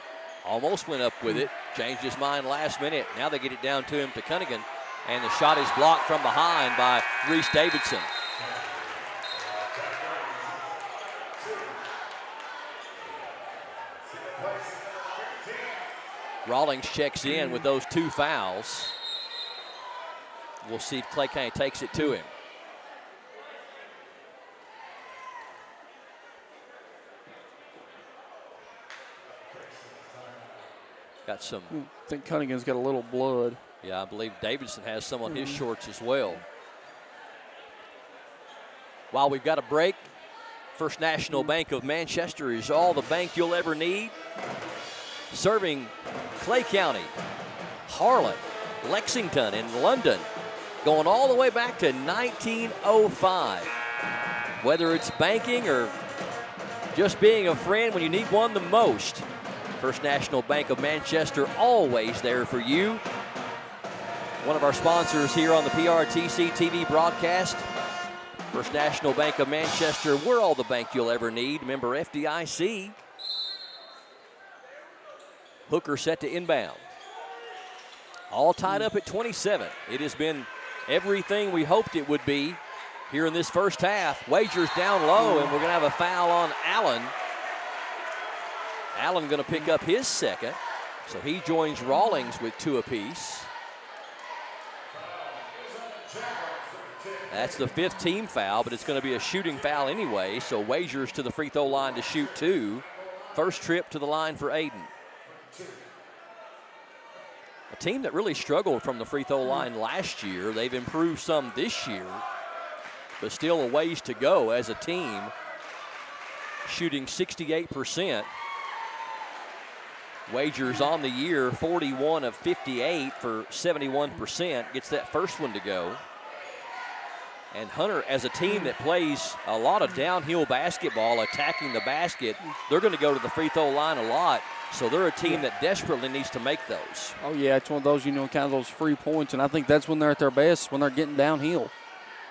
almost went up with it. Changed his mind last minute. Now they get it down to him to Cunningham. And the shot is blocked from behind by Reese Davidson. Rawlings checks in with those 2 fouls. We'll see if Clay County takes it to him. Got some. I think Cunningham's got a little blood. Yeah, I believe Davidson has some on his shorts as well. While we've got a break, First National Bank of Manchester is all the bank you'll ever need. Serving Clay County, Harlan, Lexington, and London, going all the way back to 1905. Whether it's banking or just being a friend when you need one the most, First National Bank of Manchester, always there for you. One of our sponsors here on the PRTC TV broadcast, First National Bank of Manchester. We're all the bank you'll ever need. Member FDIC. Hooker set to inbound. All tied up at 27. It has been everything we hoped it would be here in this first half. Wagers down low, and we're going to have a foul on Allen. Allen going to pick up his second, so he joins Rawlings with 2 apiece. That's the 5th team foul, but it's going to be a shooting foul anyway, so Wagers to the free throw line to shoot 2. First trip to the line for Aiden. A team that really struggled from the free throw line last year. They've improved some this year, but still a ways to go as a team, shooting 68%. Wagers on the year, 41 of 58 for 71%. Gets that first one to go. And Hunter, as a team that plays a lot of downhill basketball, attacking the basket, they're going to go to the free throw line a lot. So they're a team that desperately needs to make those. Oh, yeah, it's one of those, kind of those free points, and I think that's when they're at their best, when they're getting downhill.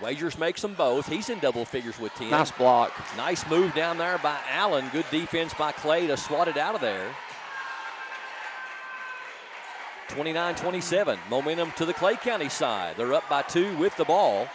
Wagers makes them both. He's in double figures with 10. Nice block. Nice move down there by Allen. Good defense by Clay to swat it out of there. 29-27. Momentum to the Clay County side. They're up by 2 with the ball.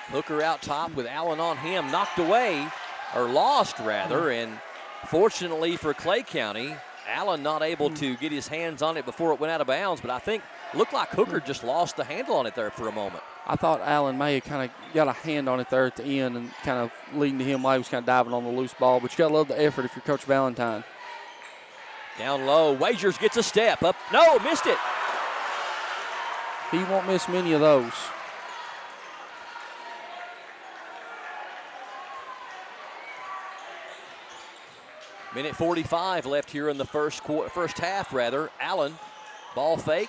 Hooker out top with Allen on him. Knocked away, or lost rather, and fortunately for Clay County, Allen not able to get his hands on it before it went out of bounds, but I think looked like Hooker just lost the handle on it there for a moment. I thought Allen may have kind of got a hand on it there at the end and kind of leading to him while he was kind of diving on the loose ball. But you got to love the effort if you're Coach Valentine. Down low, Wagers gets a step up. No, missed it. He won't miss many of those. Minute 45 left here in the first half, rather. Allen, ball fake,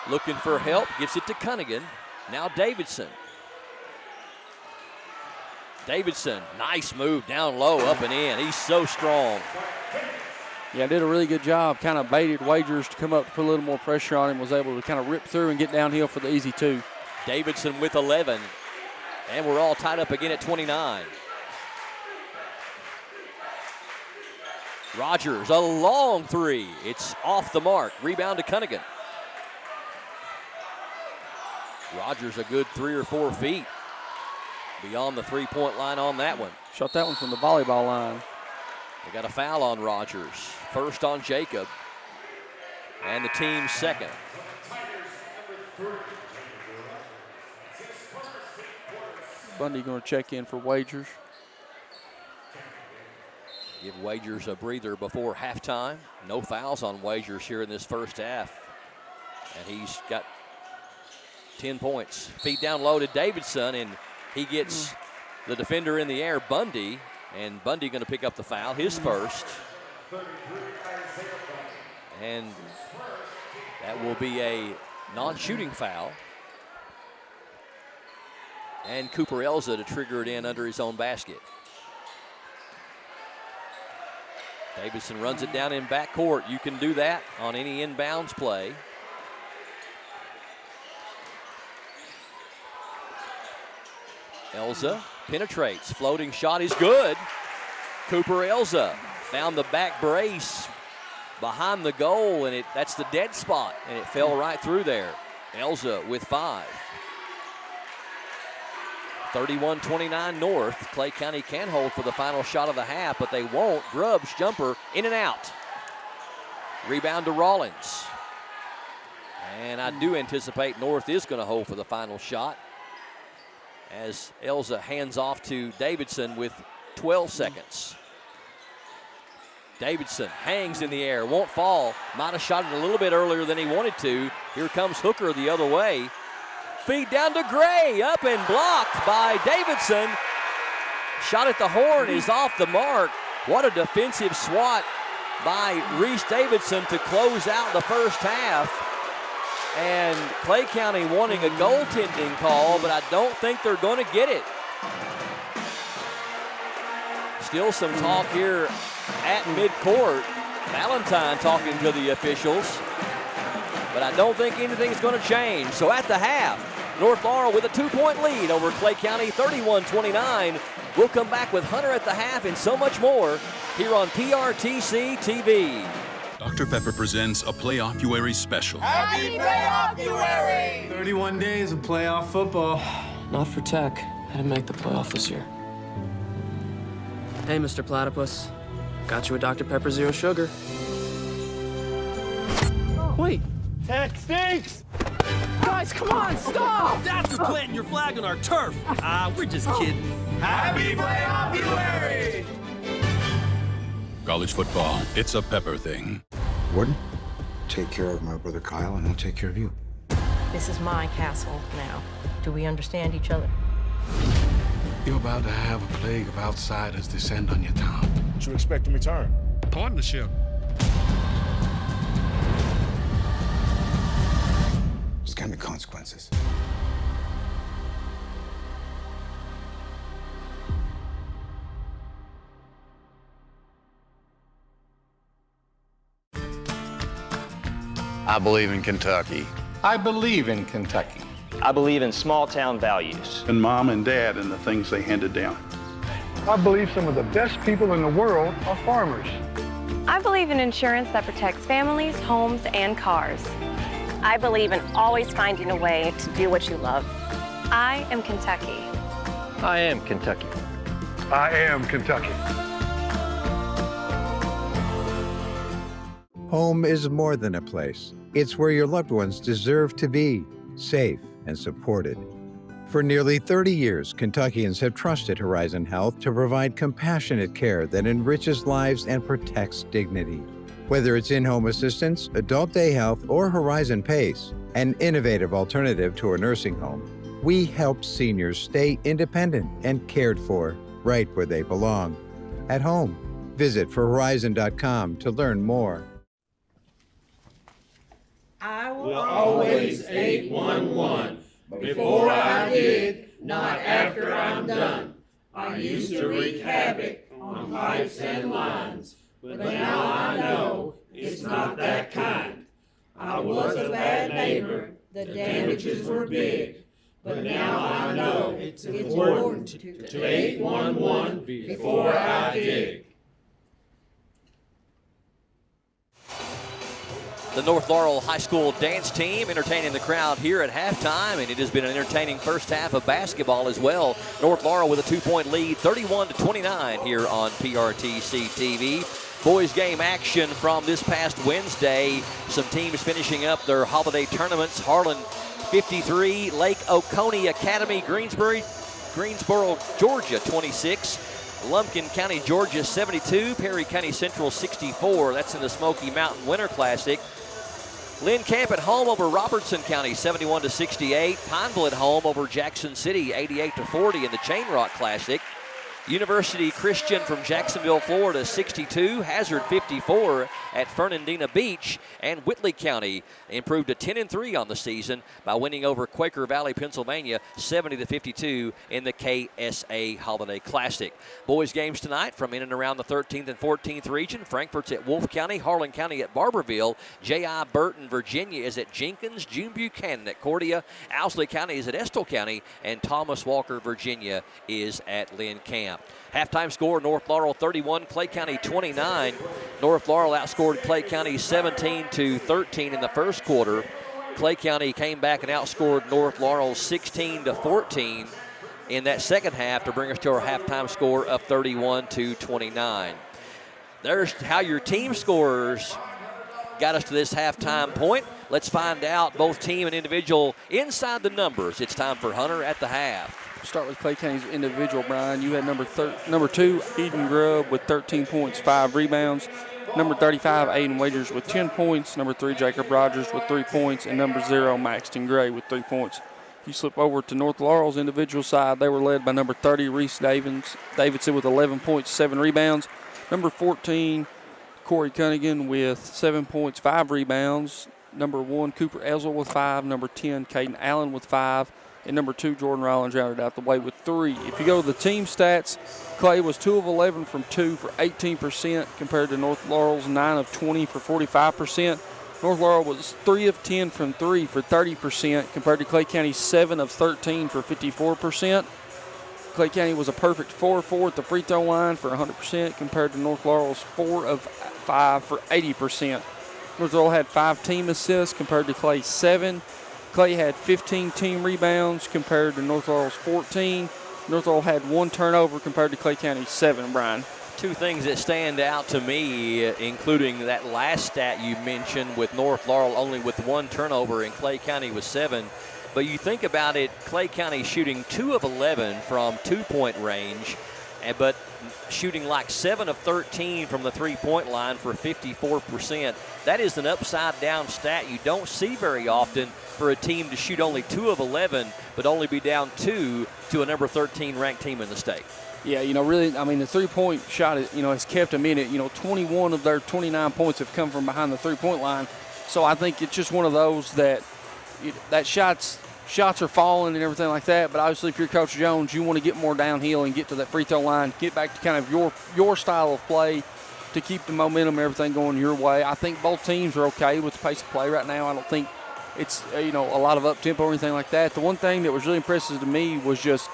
looking for help, gives it to Cunningham. Now Davidson. Davidson, nice move down low, up and in. He's so strong. Yeah, did a really good job. Kind of baited Wagers to come up, put a little more pressure on him, was able to kind of rip through and get downhill for the easy 2. Davidson with 11. And we're all tied up again at 29. Rogers, a long 3. It's off the mark. Rebound to Cunningham. Rogers a good 3 or 4 feet beyond the 3-point line on that one. Shot that one from the volleyball line. They got a foul on Rogers. First on Jacob. And the team's second. Bundy going to check in for Wagers. Give Wagers a breather before halftime. No fouls on Wagers here in this first half. And he's got 10 points. Feed down low to Davidson, and he gets the defender in the air, Bundy. And Bundy going to pick up the foul, his first. And that will be a non-shooting foul. And Cooper Elza to trigger it in under his own basket. Davidson runs it down in backcourt. You can do that on any inbounds play. Elza penetrates. Floating shot is good. Cooper Elza found the back brace behind the goal, and that's the dead spot, and it fell right through there. Elza with 5. 31-29 North. Clay County can hold for the final shot of the half, but they won't. Grubbs jumper in and out. Rebound to Rawlins. And I do anticipate North is going to hold for the final shot as Elza hands off to Davidson with 12 seconds. Davidson hangs in the air, won't fall. Might have shot it a little bit earlier than he wanted to. Here comes Hooker the other way. Feed down to Gray, up and blocked by Davidson. Shot at the horn is off the mark. What a defensive swat by Reese Davidson to close out the first half. And Clay County wanting a goaltending call, but I don't think they're going to get it. Still some talk here at midcourt. Valentine talking to the officials, but I don't think anything's going to change. So at the half, North Laurel with a 2-point lead over Clay County, 31-29. We'll come back with Hunter at the half and so much more here on PRTC TV. Dr. Pepper presents a Playoff-uary special. Happy Playoff-uary! 31 days of playoff football. Not for Tech. Had to make the playoff this year. Hey, Mr. Platypus. Got you a Dr. Pepper Zero Sugar. Wait. Tech stinks! Guys, come on, stop! That's for planting your flag on our turf. We're just kidding. Happy Playoff-uary! College football, it's a Pepper thing. Warden, take care of my brother Kyle, and I'll take care of you. This is my castle now. Do we understand each other? You're about to have a plague of outsiders descend on your town. What you expect in return? Partnership. There's gonna be consequences. I believe in Kentucky. I believe in Kentucky. I believe in small town values. And Mom and Dad and the things they handed down. I believe some of the best people in the world are farmers. I believe in insurance that protects families, homes, and cars. I believe in always finding a way to do what you love. I am Kentucky. I am Kentucky. I am Kentucky. Home is more than a place. It's where your loved ones deserve to be, safe and supported. For nearly 30 years, Kentuckians have trusted Horizon Health to provide compassionate care that enriches lives and protects dignity. Whether it's in-home assistance, adult day health, or Horizon PACE, an innovative alternative to a nursing home, we help seniors stay independent and cared for right where they belong, at home. Visit forhorizon.com to learn more. I will always 811. Before I did, not after I'm done. I used to wreak havoc on pipes and lines, but now I know it's not that kind. I was a bad neighbor, the damages were big, but now I know it's important to 811 before I dig. The North Laurel High School dance team entertaining the crowd here at halftime, and it has been an entertaining first half of basketball as well. North Laurel with a 2-point lead, 31-29 here on PRTC TV. Boys game action from this past Wednesday. Some teams finishing up their holiday tournaments. Harlan 53, Lake Oconee Academy, Greensboro, Georgia 26. Lumpkin County, Georgia 72, Perry County Central 64. That's in the Smoky Mountain Winter Classic. Lynn Camp at home over Robertson County 71-68. Pineville at home over Jackson City 88-40 in the Chain Rock Classic. University Christian from Jacksonville, Florida 62. Hazard 54 at Fernandina Beach. And Whitley County improved to 10-3 on the season by winning over Quaker Valley, Pennsylvania 70-52 in the KSA Holiday Classic. Boys games tonight from in and around the 13th and 14th region. Frankfort's at Wolfe County, Harlan County at Barberville. J.I. Burton, Virginia is at Jenkins. June Buchanan at Cordia. Owsley County is at Estill County. And Thomas Walker, Virginia is at Lynn Camp. Halftime score, North Laurel 31, Clay County 29. North Laurel outscored Clay County 17-13 in the first quarter. Clay County came back and outscored North Laurel 16-14 in that second half to bring us to our halftime score of 31-29. There's how your team scores got us to this halftime point. Let's find out both team and individual inside the numbers. It's time for Hunter at the half. Start with Clay County's individual, Brian. You had number 2, Eden Grubb with 13 points, 5 rebounds. Number 35, Aiden Wagers with 10 points. Number 3, Jacob Rogers with 3 points. And number 0, Maxton Gray with 3 points. You slip over to North Laurel's individual side. They were led by number 30, Reese Davidson with 11 points, 7 rebounds. Number 14, Corey Cunningham with 7 points, 5 rebounds. Number 1, Cooper Ezel with 5. Number 10, Caden Allen with 5. And number 2, Jordan Rollins rounded out the way with 3. If you go to the team stats, Clay was 2 of 11 from 2 for 18% compared to North Laurel's 9 of 20 for 45%. North Laurel was 3 of 10 from 3 for 30% compared to Clay County's 7 of 13 for 54%. Clay County was a perfect 4-4 at the free throw line for 100% compared to North Laurel's 4 of 5 for 80%. North Laurel had 5 team assists compared to Clay's 7. Clay had 15 team rebounds compared to North Laurel's 14. North Laurel had 1 turnover compared to Clay County's 7, Brian. Two things that stand out to me, including that last stat you mentioned with North Laurel only with 1 turnover and Clay County with 7. But you think about it, Clay County shooting 2 of 11 from 2-point range, but shooting like 7 of 13 from the 3-point line for 54%. That is an upside-down stat you don't see very often for a team to shoot only 2 of 11, but only be down 2 to a number 13 ranked team in the state. Yeah, really, I mean, the 3-point shot, has kept them in it. 21 of their 29 points have come from behind the 3-point line. So I think it's just one of those that shots are falling and everything like that. But obviously, if you're Coach Jones, you want to get more downhill and get to that free throw line, get back to kind of your style of play to keep the momentum and everything going your way. I think both teams are okay with the pace of play right now. I don't think it's, a lot of up-tempo or anything like that. The one thing that was really impressive to me was just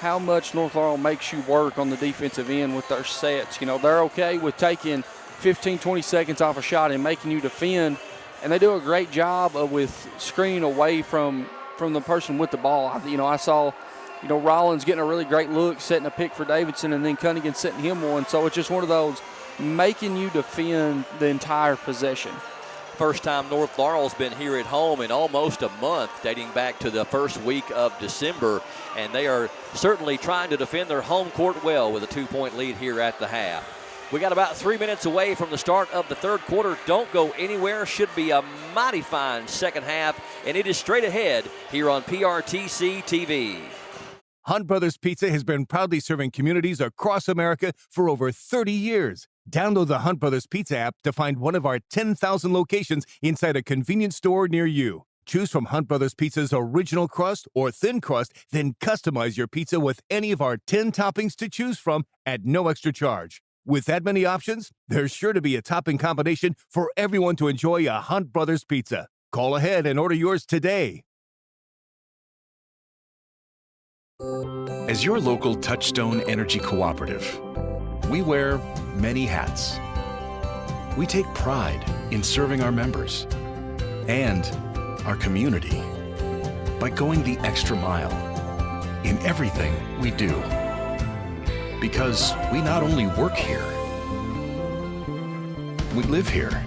how much North Laurel makes you work on the defensive end with their sets. You know, they're okay with taking 15, 20 seconds off a shot and making you defend, and they do a great job with screening away from the person with the ball. I saw, Rollins getting a really great look, setting a pick for Davidson, and then Cunningham setting him one. So it's just one of those making you defend the entire possession. First time North Laurel's been here at home in almost a month, dating back to the first week of December, and they are certainly trying to defend their home court well with a 2-point lead here at the half. We got about 3 minutes away from the start of the third quarter. Don't go anywhere. Should be a mighty fine second half, and it is straight ahead here on PRTC TV. Hunt Brothers Pizza has been proudly serving communities across America for over 30 years. Download the Hunt Brothers Pizza app to find one of our 10,000 locations inside a convenience store near you. Choose from Hunt Brothers Pizza's original crust or thin crust, then customize your pizza with any of our 10 toppings to choose from at no extra charge. With that many options, there's sure to be a topping combination for everyone to enjoy a Hunt Brothers Pizza. Call ahead and order yours today. As your local Touchstone Energy Cooperative, we wear many hats. We take pride in serving our members and our community by going the extra mile in everything we do. Because we not only work here, we live here.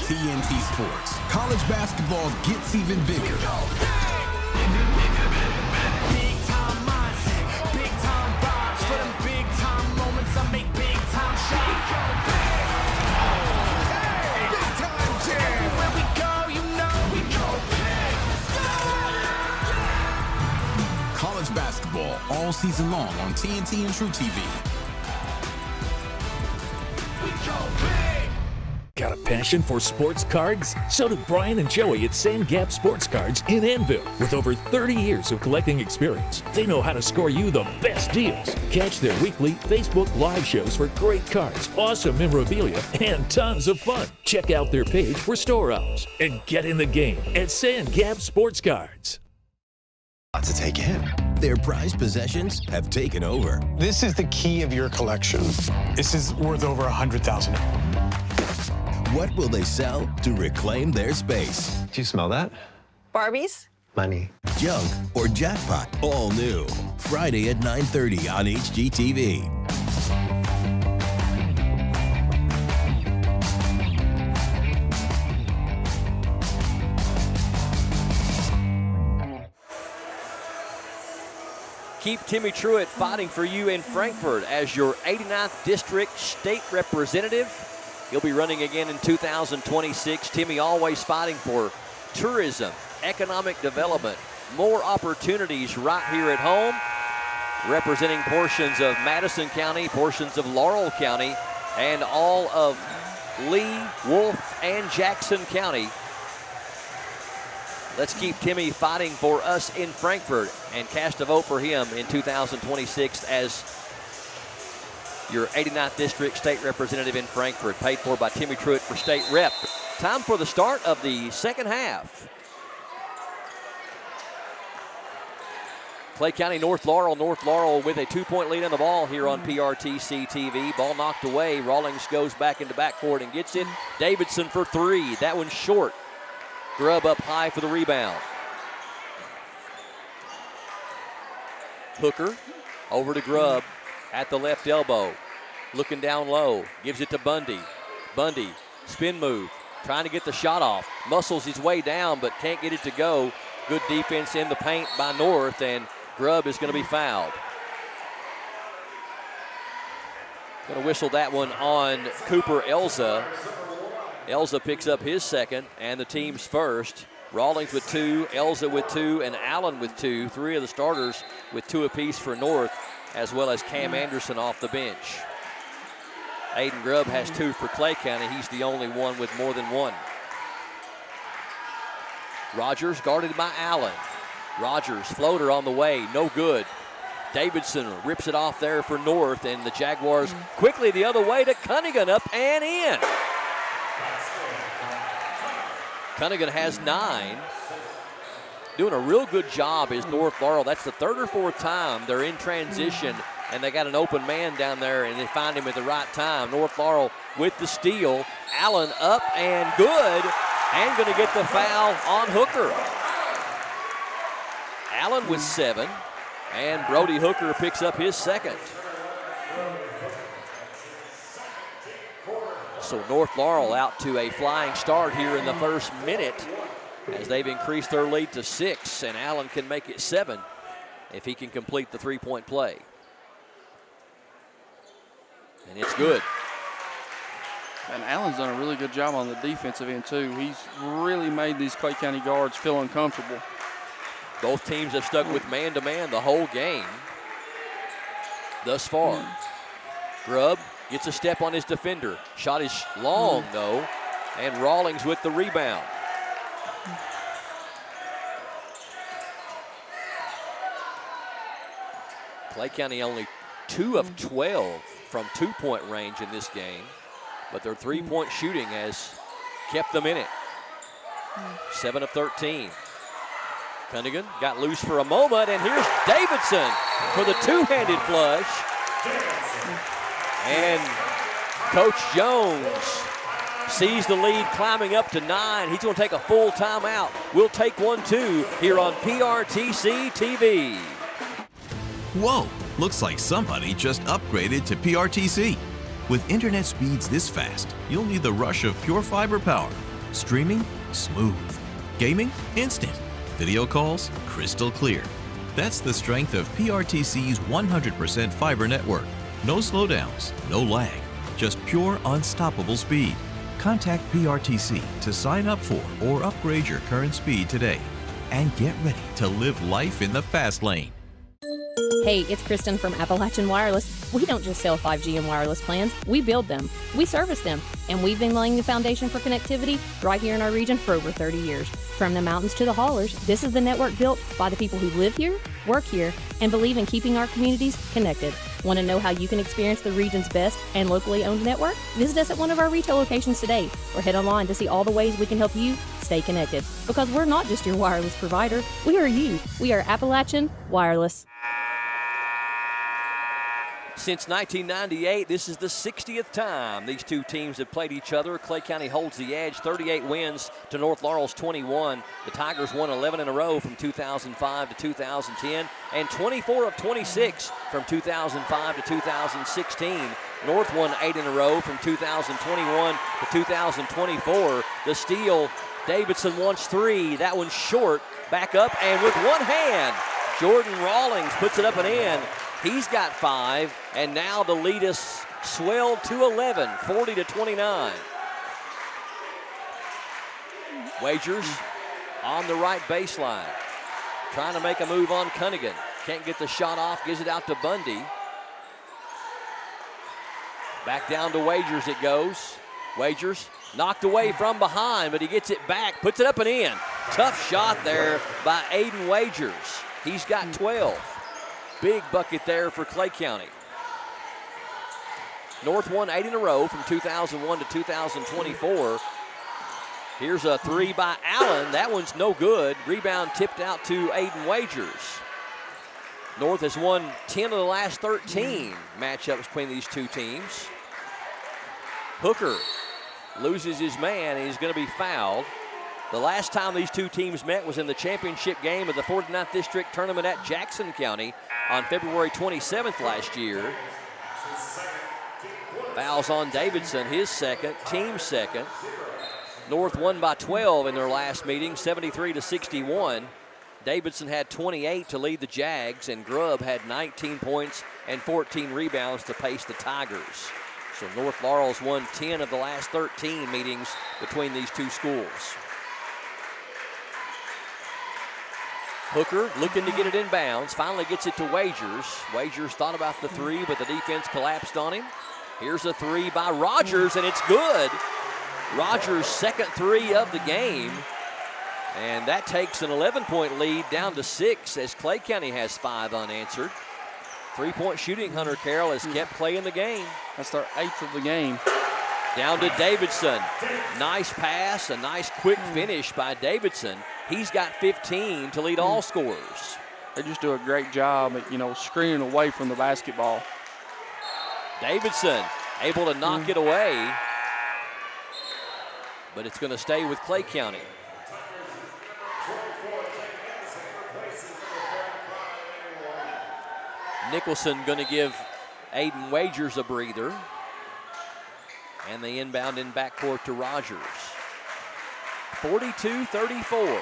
TNT Sports. College basketball gets even bigger. Big time mindset, big time vibes. For them big time moments, I make big time shots. Big time jam. Everywhere we go, you know we go big. College basketball all season long on TNT and True TV. We go big. Got a passion for sports cards? So do Brian and Joey at Sand Gap Sports Cards in Annville. With over 30 years of collecting experience, they know how to score you the best deals. Catch their weekly Facebook Live shows for great cards, awesome memorabilia, and tons of fun. Check out their page for store hours and get in the game at Sand Gap Sports Cards. Lot to take in. Their prized possessions have taken over. This is the key of your collection. This is worth over $100,000. What will they sell to reclaim their space? Do you smell that? Barbies? Money. Junk or jackpot, all new. Friday at 9:30 on HGTV. Keep Timmy Truitt fighting for you in Frankfort as your 89th District State Representative. He'll be running again in 2026. Timmy always fighting for tourism, economic development, more opportunities right here at home, representing portions of Madison County, portions of Laurel County, and all of Lee, Wolf, and Jackson County. Let's keep Timmy fighting for us in Frankfort and cast a vote for him in 2026 as your 89th District State Representative in Frankfort, paid for by Timmy Truitt for State Rep. Time for the start of the second half. Clay County, North Laurel with a 2-point lead on the ball here on PRTC TV. Ball knocked away. Rawlings goes back into backcourt and gets it. Davidson for three. That one's short. Grubb up high for the rebound. Hooker over to Grubb at the left elbow. Looking down low. Gives it to Bundy. Bundy, spin move. Trying to get the shot off. Muscles his way down but can't get it to go. Good defense in the paint by North, and Grubb is going to be fouled. Going to whistle that one on Cooper Elza. Elza picks up his second and the team's first. Rawlings with 2, Elza with 2, and Allen with 2. 3 of the starters with 2 apiece for North, as well as Cam Anderson off the bench. Aiden Grubb has 2 for Clay County. He's the only one with more than 1. Rogers guarded by Allen. Rogers, floater on the way, no good. Davidson rips it off there for North, and the Jaguars quickly the other way to Cunningham, up and in. Cunningham has 9. Doing a real good job is North Laurel. That's the 3rd or 4th time they're in transition, and they got an open man down there, and they find him at the right time. North Laurel with the steal. Allen up and good, and going to get the foul on Hooker. Allen with 7, and Brody Hooker picks up his second. So North Laurel out to a flying start here in the first minute as they've increased their lead to 6, and Allen can make it 7 if he can complete the three-point play. And it's good. And Allen's done a really good job on the defensive end, too. He's really made these Clay County guards feel uncomfortable. Both teams have stuck with man-to-man the whole game thus far. Grubb gets a step on his defender. Shot is long, though, and Rawlings with the rebound. Clay County only 2 of 12 from 2-point range in this game, but their three-point shooting has kept them in it. 7 of 13. Cunningham got loose for a moment, and here's Davidson for the two-handed flush. And Coach Jones sees the lead climbing up to 9. He's going to take a full timeout. We'll take one, too, here on PRTC TV. Whoa, looks like somebody just upgraded to PRTC. With internet speeds this fast, you'll need the rush of pure fiber power. Streaming? Smooth. Gaming? Instant. Video calls? Crystal clear. That's the strength of PRTC's 100% fiber network. No slowdowns, no lag, just pure unstoppable speed. Contact PRTC to sign up for or upgrade your current speed today. And get ready to live life in the fast lane. Hey, it's Kristen from Appalachian Wireless. We don't just sell 5G and wireless plans, we build them, we service them, and we've been laying the foundation for connectivity right here in our region for over 30 years. From the mountains to the haulers, this is the network built by the people who live here, work here, and believe in keeping our communities connected. Want to know how you can experience the region's best and locally owned network? Visit us at one of our retail locations today, or head online to see all the ways we can help you stay connected. Because we're not just your wireless provider, we are you. We are Appalachian Wireless. Since 1998, this is the 60th time these two teams have played each other. Clay County holds the edge, 38 wins to North Laurel's 21. The Tigers won 11 in a row from 2005 to 2010, and 24 of 26 from 2005 to 2016. North won 8 in a row from 2021 to 2024. The steal, Davidson wants 3. That one's short. Back up, and with one hand, Jordan Rawlings puts it up and in. He's got 5, and now the lead is swelled to 11, 40 to 29. Wagers on the right baseline, trying to make a move on Cunningham. Can't get the shot off, gives it out to Bundy. Back down to Wagers it goes. Wagers knocked away from behind, but he gets it back, puts it up and in. Tough shot there by Aiden Wagers. He's got 12. Big bucket there for Clay County. North won 8 in a row from 2001 to 2024. Here's a 3 by Allen. That one's no good. Rebound tipped out to Aiden Wagers. North has won 10 of the last 13 matchups between these two teams. Hooker loses his man, and he's going to be fouled. The last time these two teams met was in the championship game of the 49th District Tournament at Jackson County on February 27th last year. Fouls on Davidson, his second, team second. North won by 12 in their last meeting, 73 to 61. Davidson had 28 to lead the Jags, and Grubb had 19 points and 14 rebounds to pace the Tigers. So North Laurel's won 10 of the last 13 meetings between these two schools. Hooker looking to get it inbounds, finally gets it to Wagers. Wagers thought about the three, but the defense collapsed on him. Here's a three by Rogers, and it's good. Rogers' second three of the game, and that takes an 11-point lead down to 6 as Clay County has 5 unanswered. Three-point shooting, Hunter Carroll has kept Clay in the game. That's their 8th of the game. Down to Davidson. Nice pass, a nice quick finish by Davidson. He's got 15 to lead all scorers. They just do a great job at, screening away from the basketball. Davidson able to knock it away, but it's going to stay with Clay County. Nicholson going to give Aiden Wagers a breather. And they inbound in backcourt to Rogers. 42-34.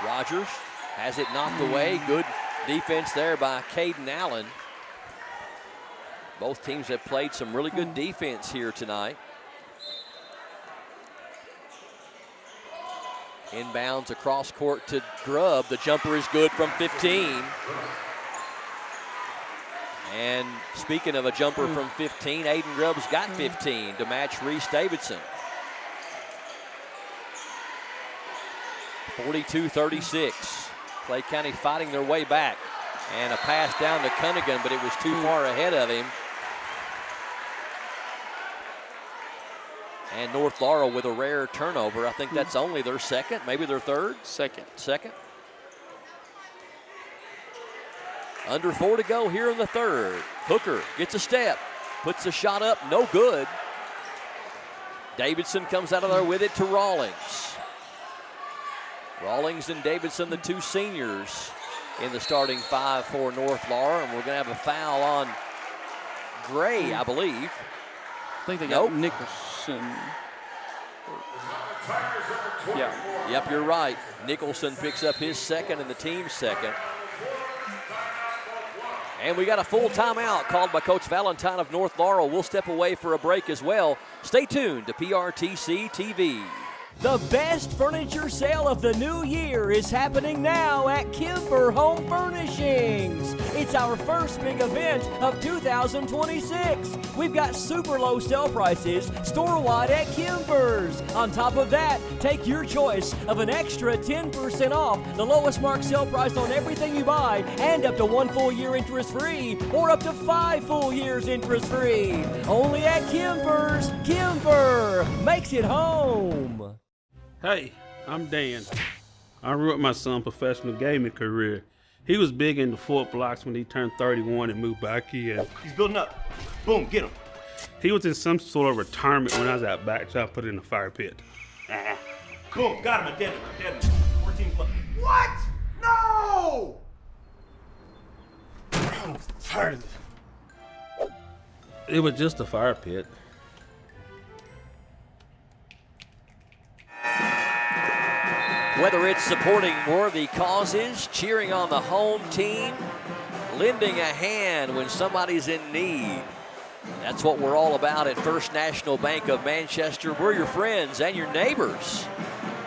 Rogers has it knocked away. Good defense there by Caden Allen. Both teams have played some really good defense here tonight. Inbounds across court to Grubb. The jumper is good from 15. And speaking of a jumper from 15, Aiden Grubb's got 15 to match Reese Davidson. 42-36. Clay County fighting their way back. And a pass down to Cunningham, but it was too far ahead of him. And North Laurel with a rare turnover. I think that's only their second, maybe their third? Second. Under 4 to go here in the third. Hooker gets a step, puts a shot up, no good. Davidson comes out of there with it to Rawlings. Rawlings and Davidson, the two seniors in the starting 5 for North Laurel, and we're going to have a foul on Gray, I believe. I think they got Nicholson. Yeah. Yep, you're right. Nicholson picks up his second and the team's second. And we got a full timeout called by Coach Valentine of North Laurel. We'll step away for a break as well. Stay tuned to PRTC TV. The best furniture sale of the new year is happening now at Kimber Home Furnishings. It's our first big event of 2026. We've got super low sale prices store-wide at Kimber's. On top of that, take your choice of an extra 10% off the lowest marked sale price on everything you buy, and up to 1 full year interest-free, or up to 5 full years interest-free. Only at Kimber's. Kimber makes it home. Hey, I'm Dan. I wrote my son's professional gaming career. He was big into Fort Blocks when he turned 31 and moved back here. He's building up. Boom, get him. He was in some sort of retirement when I was out back, so I put it in the fire pit. Boom, got him, dead him. 14 plus. What? No! I'm tired of this. It was just a fire pit. Whether it's supporting worthy causes, cheering on the home team, lending a hand when somebody's in need. That's what we're all about at First National Bank of Manchester. We're your friends and your neighbors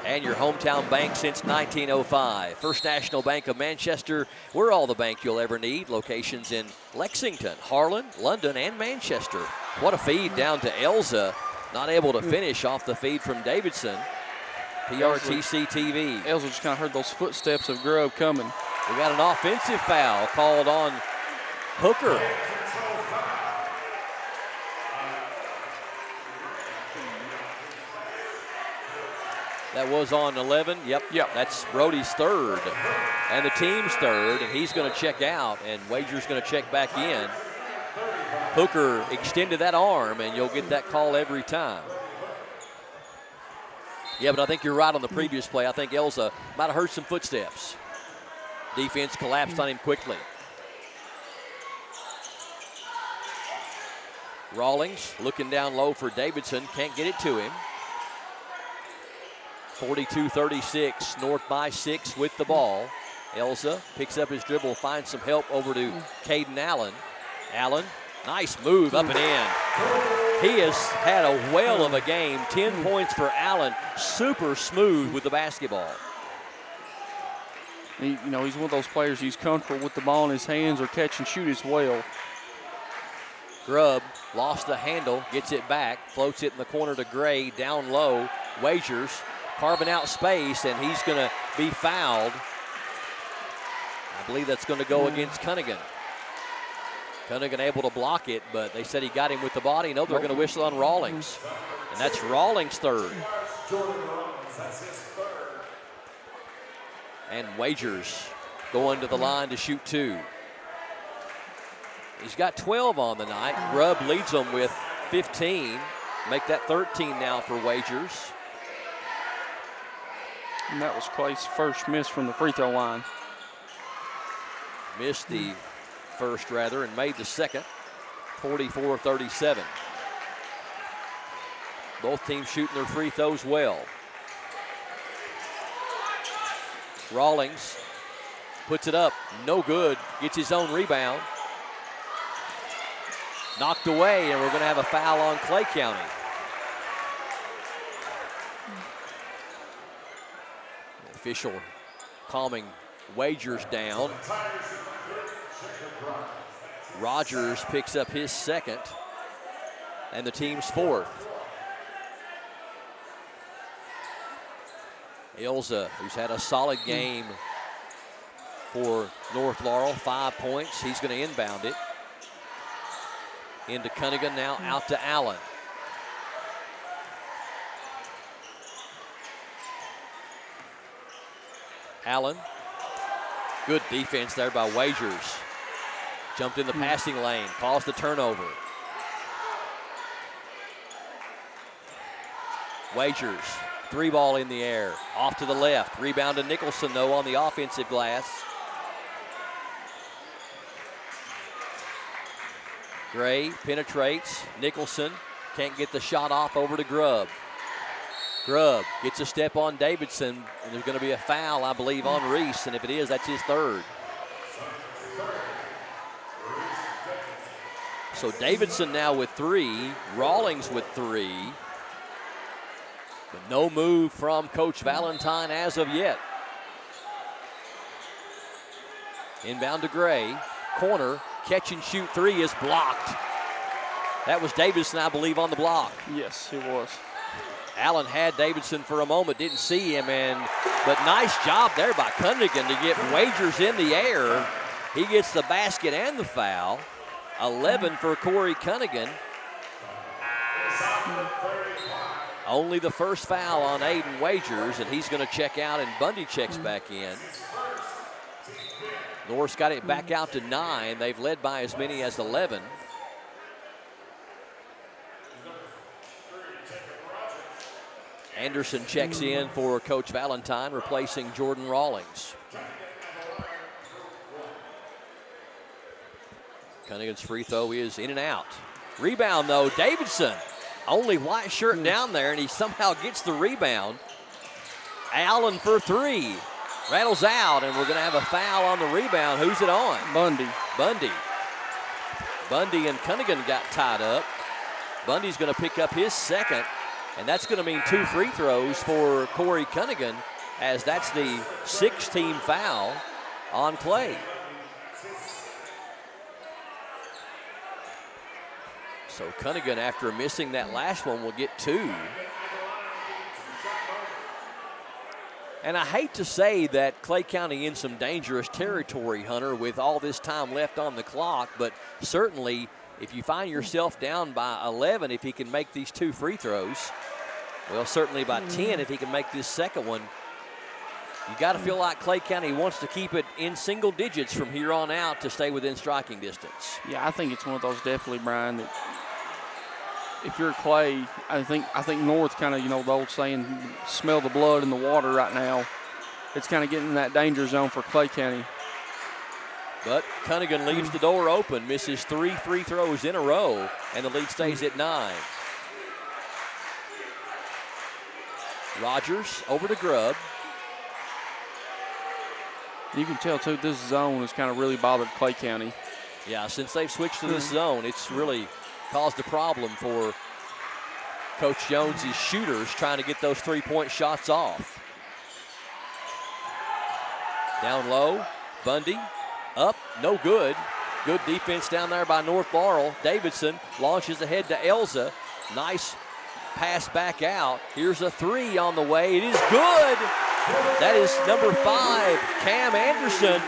and your hometown bank since 1905. First National Bank of Manchester, we're all the bank you'll ever need. Locations in Lexington, Harlan, London, and Manchester. What a feed down to Elza. Not able to finish off the feed from Davidson. PRTC TV. Elza just kind of heard those footsteps of Grubb coming. We got an offensive foul called on Hooker. That was on 11. Yep. That's Brody's third and the team's third, and he's going to check out, and Wager's going to check back in. Hooker extended that arm, and you'll get that call every time. Yeah, but I think you're right on the previous play. I think Elza might have heard some footsteps. Defense collapsed on him quickly. Rawlings looking down low for Davidson. Can't get it to him. 42-36, North by 6 with the ball. Elza picks up his dribble, finds some help over to Caden Allen. Allen, nice move up and in. He has had a whale of a game. 10 points for Allen. Super smooth with the basketball. He's one of those players, he's comfortable with the ball in his hands or catch and shoot as well. Grubb lost the handle, gets it back, floats it in the corner to Gray, down low. Wagers carving out space, and he's going to be fouled. I believe that's going to go against Cunningham. Cunningham able to block it, but they said he got him with the body. No, they're going to whistle on Rawlings. And that's Rawlings' third. And Wagers going to the line to shoot 2. He's got 12 on the night. Grubb leads them with 15. Make that 13 now for Wagers. And that was Clay's first miss from the free throw line. Missed the first, rather, and made the second. 44-37. Both teams shooting their free throws well. Rawlings puts it up, no good, gets his own rebound. Knocked away, and we're going to have a foul on Clay County. The official calming Wagers down. Rogers picks up his second, and the team's fourth. Elza, who's had a solid game for North Laurel, 5 points. He's going to inbound it. Into Cunningham, now out to Allen. Allen, good defense there by Wagers. Jumped in the passing lane, caused the turnover. Wagers, 3 ball in the air, off to the left. Rebound to Nicholson, though, on the offensive glass. Gray penetrates. Nicholson can't get the shot off, over to Grubb. Grubb gets a step on Davidson, and there's going to be a foul, I believe, on Reese, and if it is, that's his third. So Davidson now with 3, Rawlings with 3, but no move from Coach Valentine as of yet. Inbound to Gray, corner, catch and shoot 3 is blocked. That was Davidson, I believe, on the block. Yes, it was. Allen had Davidson for a moment, didn't see him, but nice job there by Cunningham to get Wagers in the air. He gets the basket and the foul. 11 for Corey Cunningham. Only the first foul on Aiden Wagers, and he's going to check out, and Bundy checks back in. North's got it back out to 9. They've led by as many as 11. Anderson checks in for Coach Valentine, replacing Jordan Rawlings. Cunningham's free throw is in and out. Rebound, though, Davidson. Only white shirt down there, and he somehow gets the rebound. Allen for 3. Rattles out, and we're going to have a foul on the rebound. Who's it on? Bundy. Bundy and Cunningham got tied up. Bundy's going to pick up his second, and that's going to mean 2 free throws for Corey Cunningham, as that's the 6th-team foul on Clay. So Cunningham, after missing that last one, will get 2. And I hate to say that Clay County in some dangerous territory, Hunter, with all this time left on the clock, but certainly if you find yourself down by 11, if he can make these 2 free throws, well, certainly by 10 if he can make this second one, you got to feel like Clay County wants to keep it in single digits from here on out to stay within striking distance. Yeah, I think it's one of those definitely, Brian, that if you're Clay, I think North kind of, the old saying, smell the blood in the water right now. It's kind of getting in that danger zone for Clay County. But Cunningham leaves the door open, misses 3 free throws in a row, and the lead stays at 9. Rogers over to Grubb. You can tell, too, this zone has kind of really bothered Clay County. Yeah, since they've switched to this zone, it's really caused a problem for Coach Jones's shooters trying to get those three-point shots off. Down low, Bundy, up, no good. Good defense down there by North Laurel. Davidson launches ahead to Elza. Nice pass back out. Here's a three on the way. It is good. That is number 5, Cam Anderson.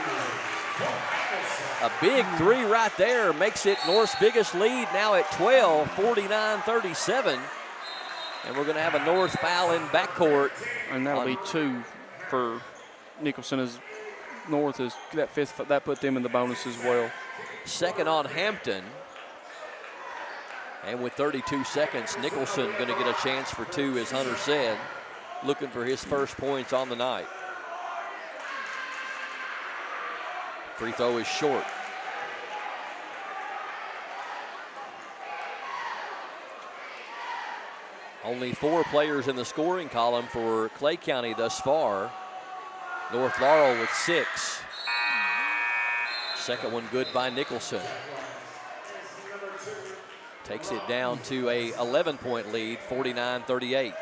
A big three right there makes it North's biggest lead now at 12, 49-37. And we're going to have a North foul in backcourt. And that'll be 2 for Nicholson as North is that 5th. That put them in the bonus as well. Second on Hampton. And with 32 seconds, Nicholson going to get a chance for 2, as Hunter said, looking for his first points on the night. Free throw is short. Only 4 players in the scoring column for Clay County thus far. North Laurel with 6. Second one good by Nicholson. Takes it down to a 11-point lead, 49-38.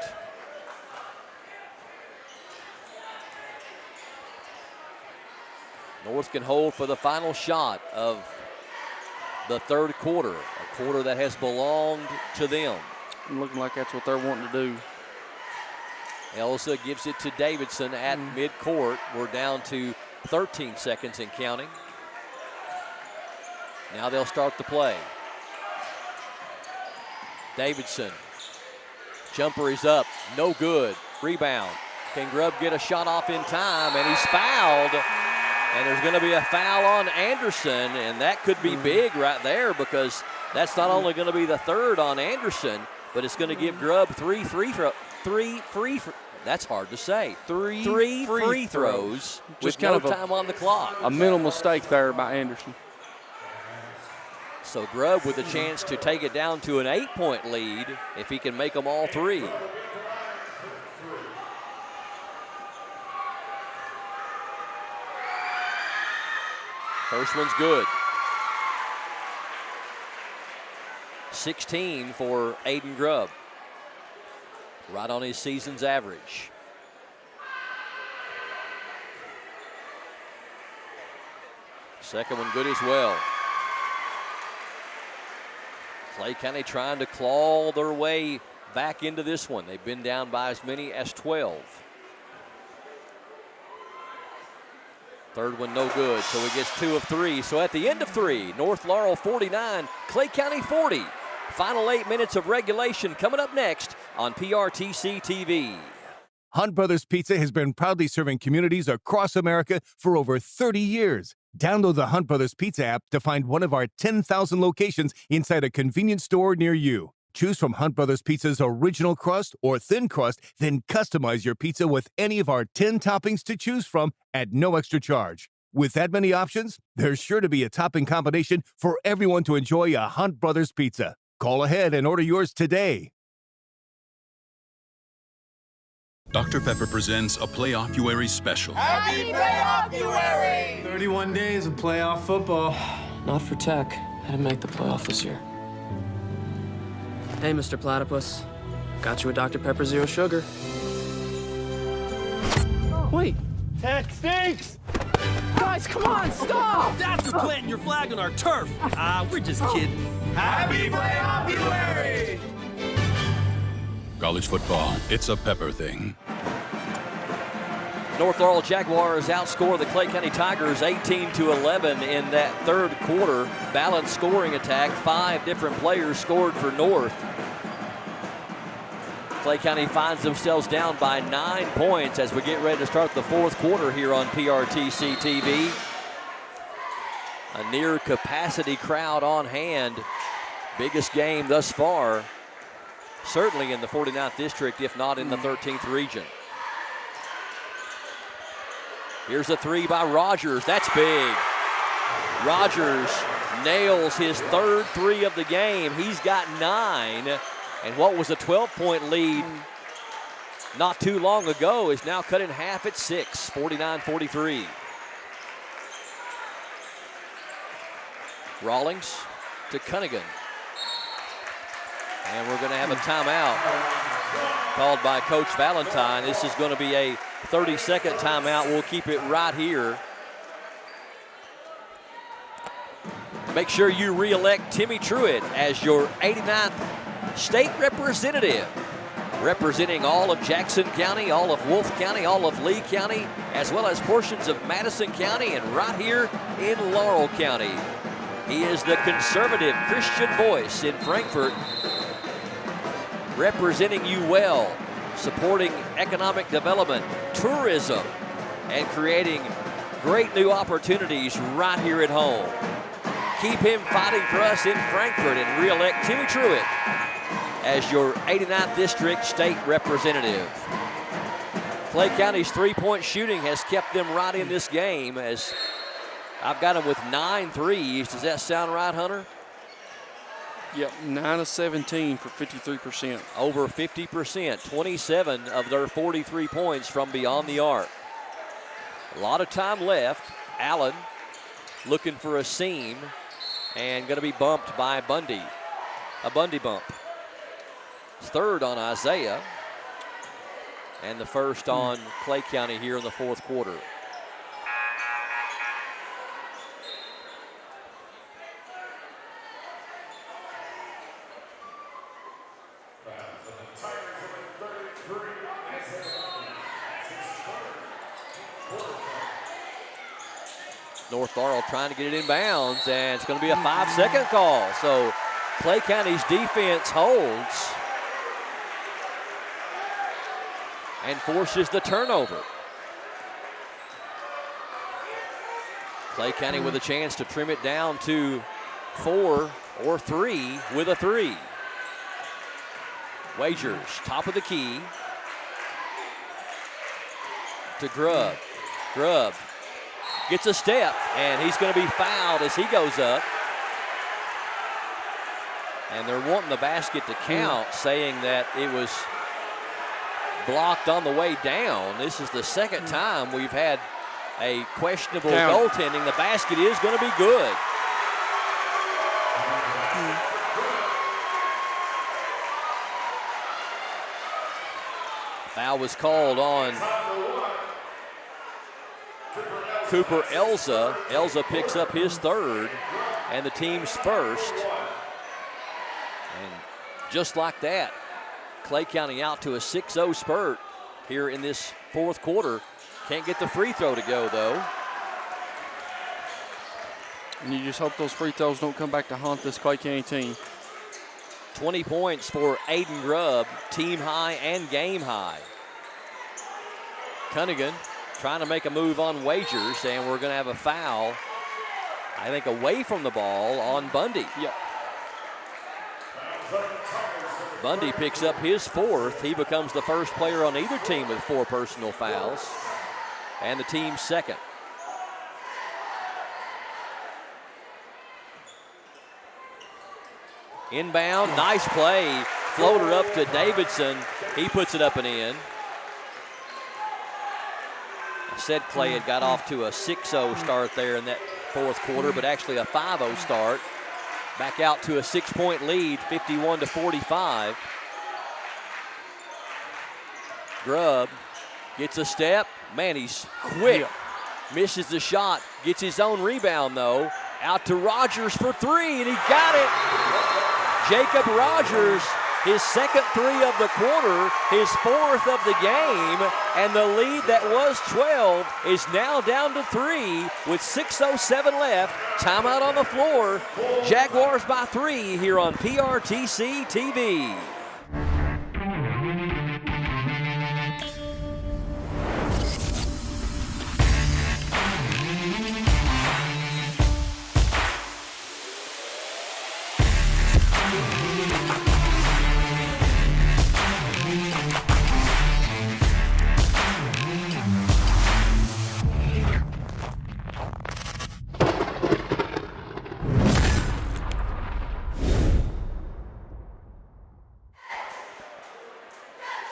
North can hold for the final shot of the third quarter, a quarter that has belonged to them. Looking like that's what they're wanting to do. Elza gives it to Davidson at midcourt. We're down to 13 seconds and counting. Now they'll start the play. Davidson. Jumper is up. No good. Rebound. Can Grubb get a shot off in time? And he's fouled. And there's going to be a foul on Anderson. And that could be big right there, because that's not only going to be the third on Anderson, but it's going to give Grubb three free throws with no time on the clock. A mental mistake there by Anderson. So Grubb with a chance to take it down to an 8-point lead if he can make them all 3. First one's good. 16 for Aiden Grubb. Right on his season's average. Second one good as well. Clay County trying to claw their way back into this one. They've been down by as many as 12. Third one no good, so he gets 2 of 3. So at the end of 3, North Laurel 49, Clay County 40. Final 8 minutes of regulation coming up next on PRTC TV. Hunt Brothers Pizza has been proudly serving communities across America for over 30 years. Download the Hunt Brothers Pizza app to find one of our 10,000 locations inside a convenience store near you. Choose from Hunt Brothers Pizza's original crust or thin crust, then customize your pizza with any of our 10 toppings to choose from at no extra charge. With that many options, there's sure to be a topping combination for everyone to enjoy a Hunt Brothers Pizza. Call ahead and order yours today. Dr. Pepper presents a Playoff-uary special. Happy Playoff-uary! 31 days of playoff football. Not for Tech. Had to make the playoff this year. Hey, Mr. Platypus. Got you a Dr. Pepper Zero Sugar. Wait. Tech stinks! Guys, come on, stop! That's for planting your flag on our turf. We're just kidding. Happy Playoff-uary! College football, it's a Pepper thing. North Laurel Jaguars outscore the Clay County Tigers 18-11 in that third quarter. Balanced scoring attack. 5 different players scored for North. Clay County finds themselves down by 9 points as we get ready to start the fourth quarter here on PRTC TV. A near capacity crowd on hand. Biggest game thus far, certainly in the 49th district, if not in the 13th region. Here's a 3 by Rogers. That's big. Rogers nails his third 3 of the game. He's got 9. And what was a 12-point lead not too long ago is now cut in half at 6, 49-43. Rawlings to Cunningham. And we're going to have a timeout called by Coach Valentine. This is going to be a 30-second timeout. We'll keep it right here. Make sure you re-elect Timmy Truitt as your 89th state representative, representing all of Jackson County, all of Wolfe County, all of Lee County, as well as portions of Madison County and right here in Laurel County. He is the conservative Christian voice in Frankfort, representing you well, supporting economic development, tourism, and creating great new opportunities right here at home. Keep him fighting for us in Frankfort and re-elect Timmy Truitt as your 89th District State Representative. Clay County's three-point shooting has kept them right in this game, as I've got them with 9 threes. Does that sound right, Hunter? Yep, 9 of 17 for 53%. Over 50%, 27 of their 43 points from beyond the arc. A lot of time left. Allen looking for a seam and going to be bumped by Bundy. A Bundy bump. Third on Isaiah, and the first on Clay County here in the fourth quarter. North Laurel trying to get it in bounds, and it's going to be a 5-second call. So Clay County's defense holds and forces the turnover. Clay County with a chance to trim it down to 4 or 3 with a 3. Wagers, top of the key to Grubb. Grubb gets a step, and he's going to be fouled as he goes up. And they're wanting the basket to count, saying that it was blocked on the way down. This is the second time we've had a questionable goaltending. The basket is going to be good. Foul was called on Cooper Elza. Elza picks up his third and the team's first. And just like that, Clay County out to a 6-0 spurt here in this fourth quarter. Can't get the free throw to go, though. And you just hope those free throws don't come back to haunt this Clay County team. 20 points for Aiden Grubb, team high and game high. Cunningham trying to make a move on Wagers, and we're going to have a foul, I think, away from the ball on Bundy. Yep. Bundy picks up his fourth. He becomes the first player on either team with 4 personal fouls, and the team's second. Inbound, nice play. Floater up to Davidson. He puts it up and in. I said Clay had got off to a 6-0 start there in that fourth quarter, but actually a 5-0 start. Back out to a 6-point lead, 51-45. Grubb gets a step. Man, he's quick. Misses the shot. Gets his own rebound, though. Out to Rogers for 3, and he got it. Jacob Rogers, his second 3 of the quarter, his 4th of the game, and the lead that was 12 is now down to 3 with 6:07 left. Timeout on the floor. Jaguars by 3 here on PRTC TV.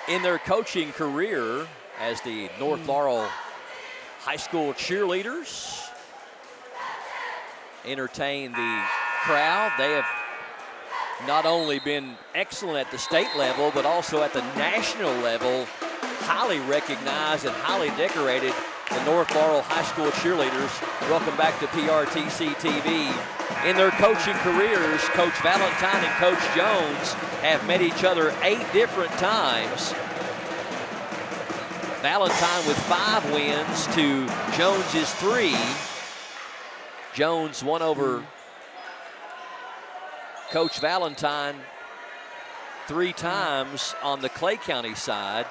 In their coaching career as the North Laurel High School cheerleaders, entertain the crowd. They have not only been excellent at the state level, but also at the national level, highly recognized and highly decorated. The North Laurel High School cheerleaders. Welcome back to PRTC TV. In their coaching careers, Coach Valentine and Coach Jones have met each other 8 different times. Valentine with 5 wins to Jones's 3. Jones won over Coach Valentine 3 times on the Clay County side.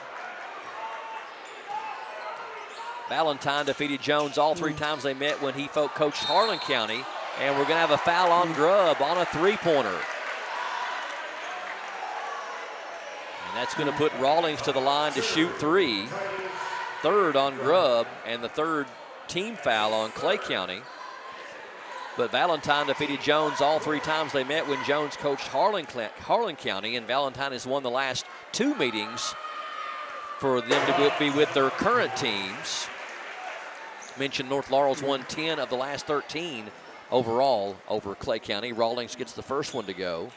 Valentine defeated Jones all 3 times they met when he coached Harlan County. And we're going to have a foul on Grubb on a 3-pointer. And that's going to put Rawlings to the line to shoot 3. 3rd on Grubb, and the 3rd team foul on Clay County. But Valentine defeated Jones all 3 times they met when Jones coached Harlan County, and Valentine has won the last 2 meetings for them to be with their current teams. Mentioned North Laurel's won 10 of the last 13 overall over Clay County. Rawlings gets the first one to go.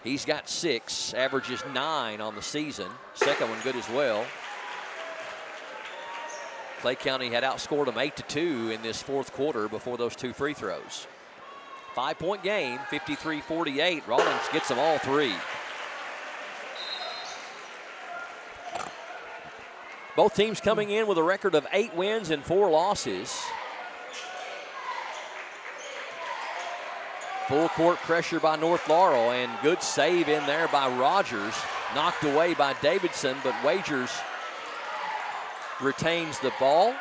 He's got 6, averages 9 on the season. Second one good as well. Clay County had outscored them 8-2 in this 4th quarter before those 2 free throws. 5-point game, 53-48. Rawlings gets them all 3. Both teams coming in with a record of 8 wins and 4 losses. Full court pressure by North Laurel, and good save in there by Rogers. Knocked away by Davidson, but Wagers retains the ball.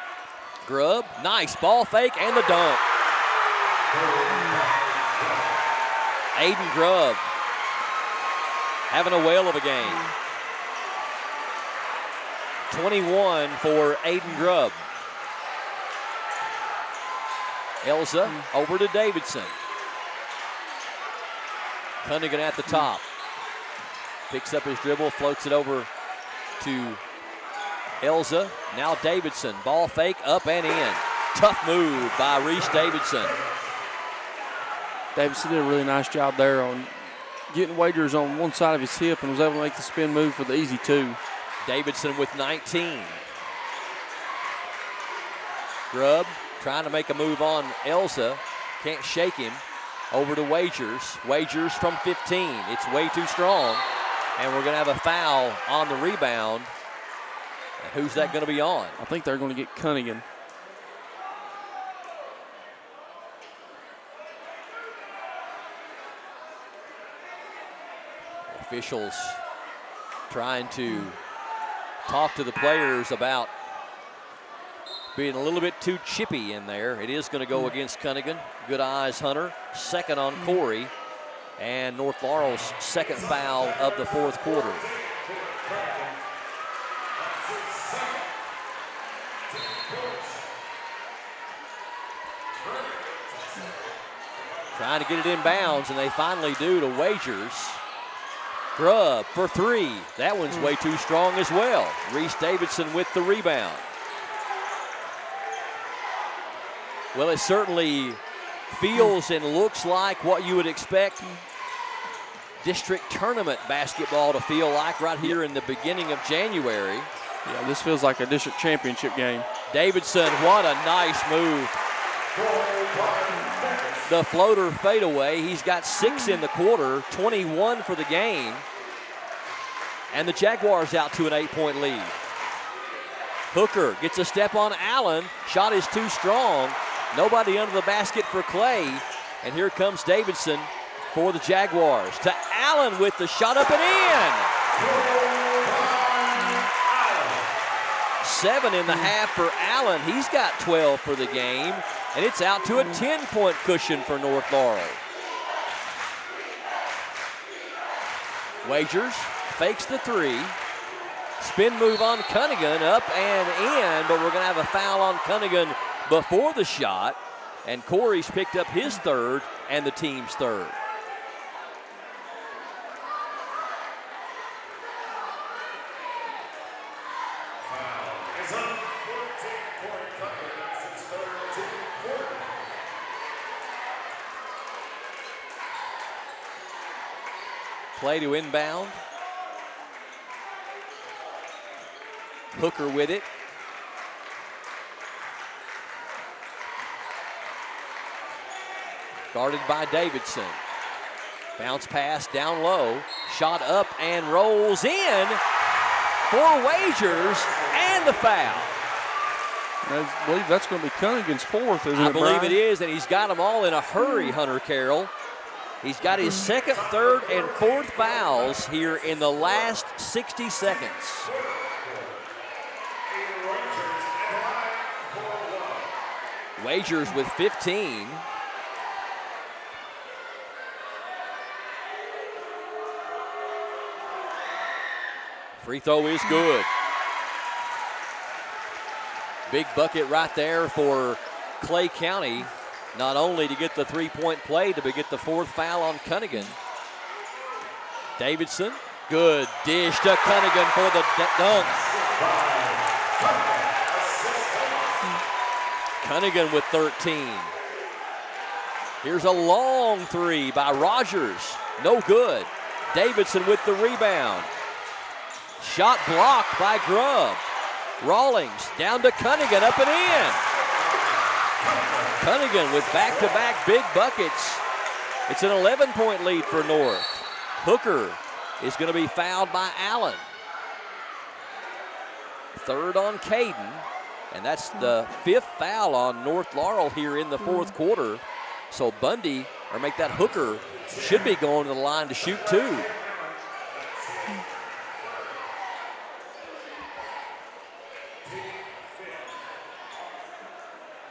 Grubb, nice ball fake and the dunk. Aiden Grubb having a whale of a game. 21 for Aiden Grubb. Elza over to Davidson. Cunningham at the top. Picks up his dribble, floats it over to Elza. Now Davidson. Ball fake, up and in. Tough move by Reese Davidson. Davidson did a really nice job there on getting Wagers on one side of his hip and was able to make the spin move for the easy 2. Davidson with 19. Grubb trying to make a move on Elza. Can't shake him. Over to Wagers. Wagers from 15. It's way too strong. And we're going to have a foul on the rebound. And who's that going to be on? I think they're going to get Cunningham. Officials trying to talk to the players about being a little bit too chippy in there. It is going to go against Cunningham. Good eyes, Hunter. Second on Corey. And North Laurel's 2nd foul of the 4th quarter. Trying to get it in bounds, and they finally do to Wagers. Grubb for 3. That one's way too strong as well. Reese Davidson with the rebound. Well, it certainly feels and looks like what you would expect district tournament basketball to feel like right here in the beginning of January. Yeah, this feels like a district championship game. Davidson, what a nice move. The floater fadeaway. He's got 6 in the quarter, 21 for the game. And the Jaguars out to an 8-point lead. Hooker gets a step on Allen. Shot is too strong. Nobody under the basket for Clay. And here comes Davidson for the Jaguars. To Allen with the shot up and in. 7.5 for Allen. He's got 12 for the game. And it's out to a 10-point cushion for North Laurel. Wagers fakes the 3. Spin move on Cunningham, up and in, but we're going to have a foul on Cunningham before the shot, and Corey's picked up his 3rd and the team's 3rd. Play to inbound. Hooker with it. Guarded by Davidson. Bounce pass down low. Shot up and rolls in for Wagers and the foul. I believe that's going to be Cunningham fourth, isn't it, I believe Brian? it is, and he's got them all in a hurry, Hunter Carroll. He's got his second, third, and fourth fouls here in the last 60 seconds. Wagers with 15. Free throw is good. Big bucket right there for Clay County, not only to get the three-point play, but to get the fourth foul on Cunningham. Davidson, good dish to Cunningham for the dunk. Cunningham with 13. Here's a long three by Rogers, no good. Davidson with the rebound. Shot blocked by Grubb. Rawlings down to Cunningham, up and in. Cunningham with back-to-back big buckets. It's an 11-point lead for North. Hooker is going to be fouled by Allen. Third on Caden, and that's the fifth foul on North Laurel here in the fourth quarter. So Bundy, or make that Hooker, should be going to the line to shoot two.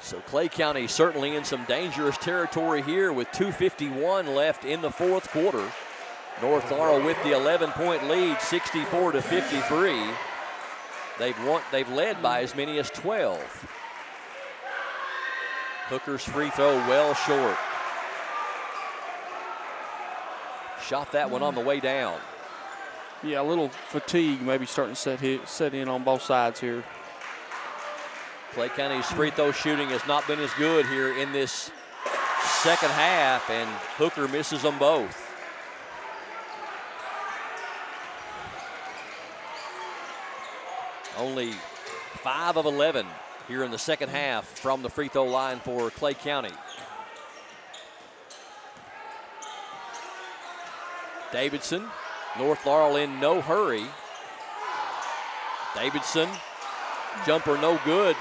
So Clay County certainly in some dangerous territory here with 2:51 left in the fourth quarter. North Laurel with the 11-point lead, 64-53. They've led by as many as 12. Hooker's free throw well short. Shot that one on the way down. Yeah, a little fatigue maybe starting to set in on both sides here. Clay County's free throw shooting has not been as good here in this second half, and Hooker misses them both. Only 5 of 11 here in the second half from the free throw line for Clay County. Davidson, North Laurel in no hurry. Davidson, jumper no good.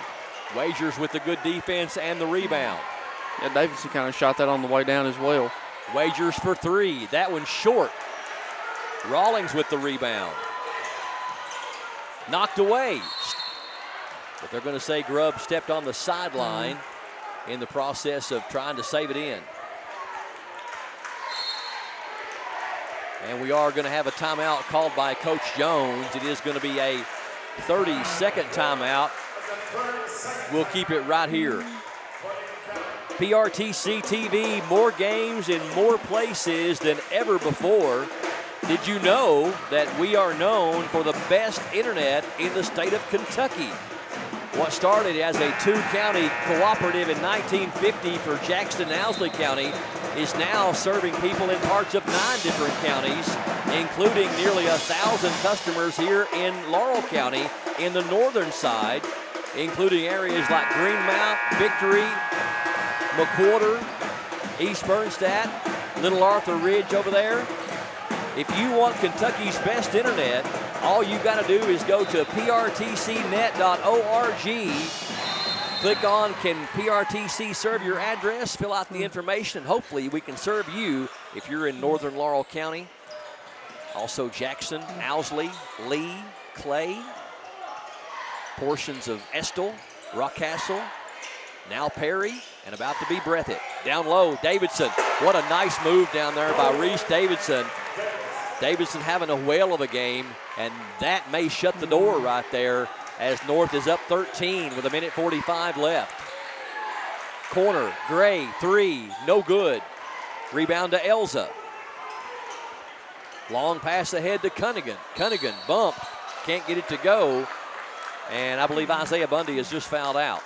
Wagers with the good defense and the rebound. Yeah, Davidson kind of shot that on the way down as well. Wagers for three. That one's short. Rawlings with the rebound. Knocked away. But they're going to say Grubb stepped on the sideline in the process of trying to save it in. And we are going to have a timeout called by Coach Jones. It is going to be a 30-second timeout. We'll keep it right here. PRTC TV, more games in more places than ever before. Did you know that we are known for the best internet in the state of Kentucky? What started as a two-county cooperative in 1950 for Jackson and Owsley County is now serving people in parts of 9 different counties, including nearly 1,000 customers here in Laurel County in the northern side, including areas like Greenmount, Victory, McWhorter, East Bernstadt, Little Arthur Ridge over there. If you want Kentucky's best internet, all you got to do is go to prtcnet.org. Click on Can PRTC Serve Your Address? Fill out the information, and hopefully we can serve you if you're in northern Laurel County. Also Jackson, Owsley, Lee, Clay, portions of Estill, Rockcastle, now Perry, and about to be Breathitt. Down low, Davidson. What a nice move down there by Reese Davidson. Davidson having a whale of a game, and that may shut the door right there as North is up 13 with 1:45 left. Corner, Gray, three, no good. Rebound to Elza. Long pass ahead to Cunningham. Cunningham bumped, can't get it to go, and I believe Isaiah Bundy has just fouled out.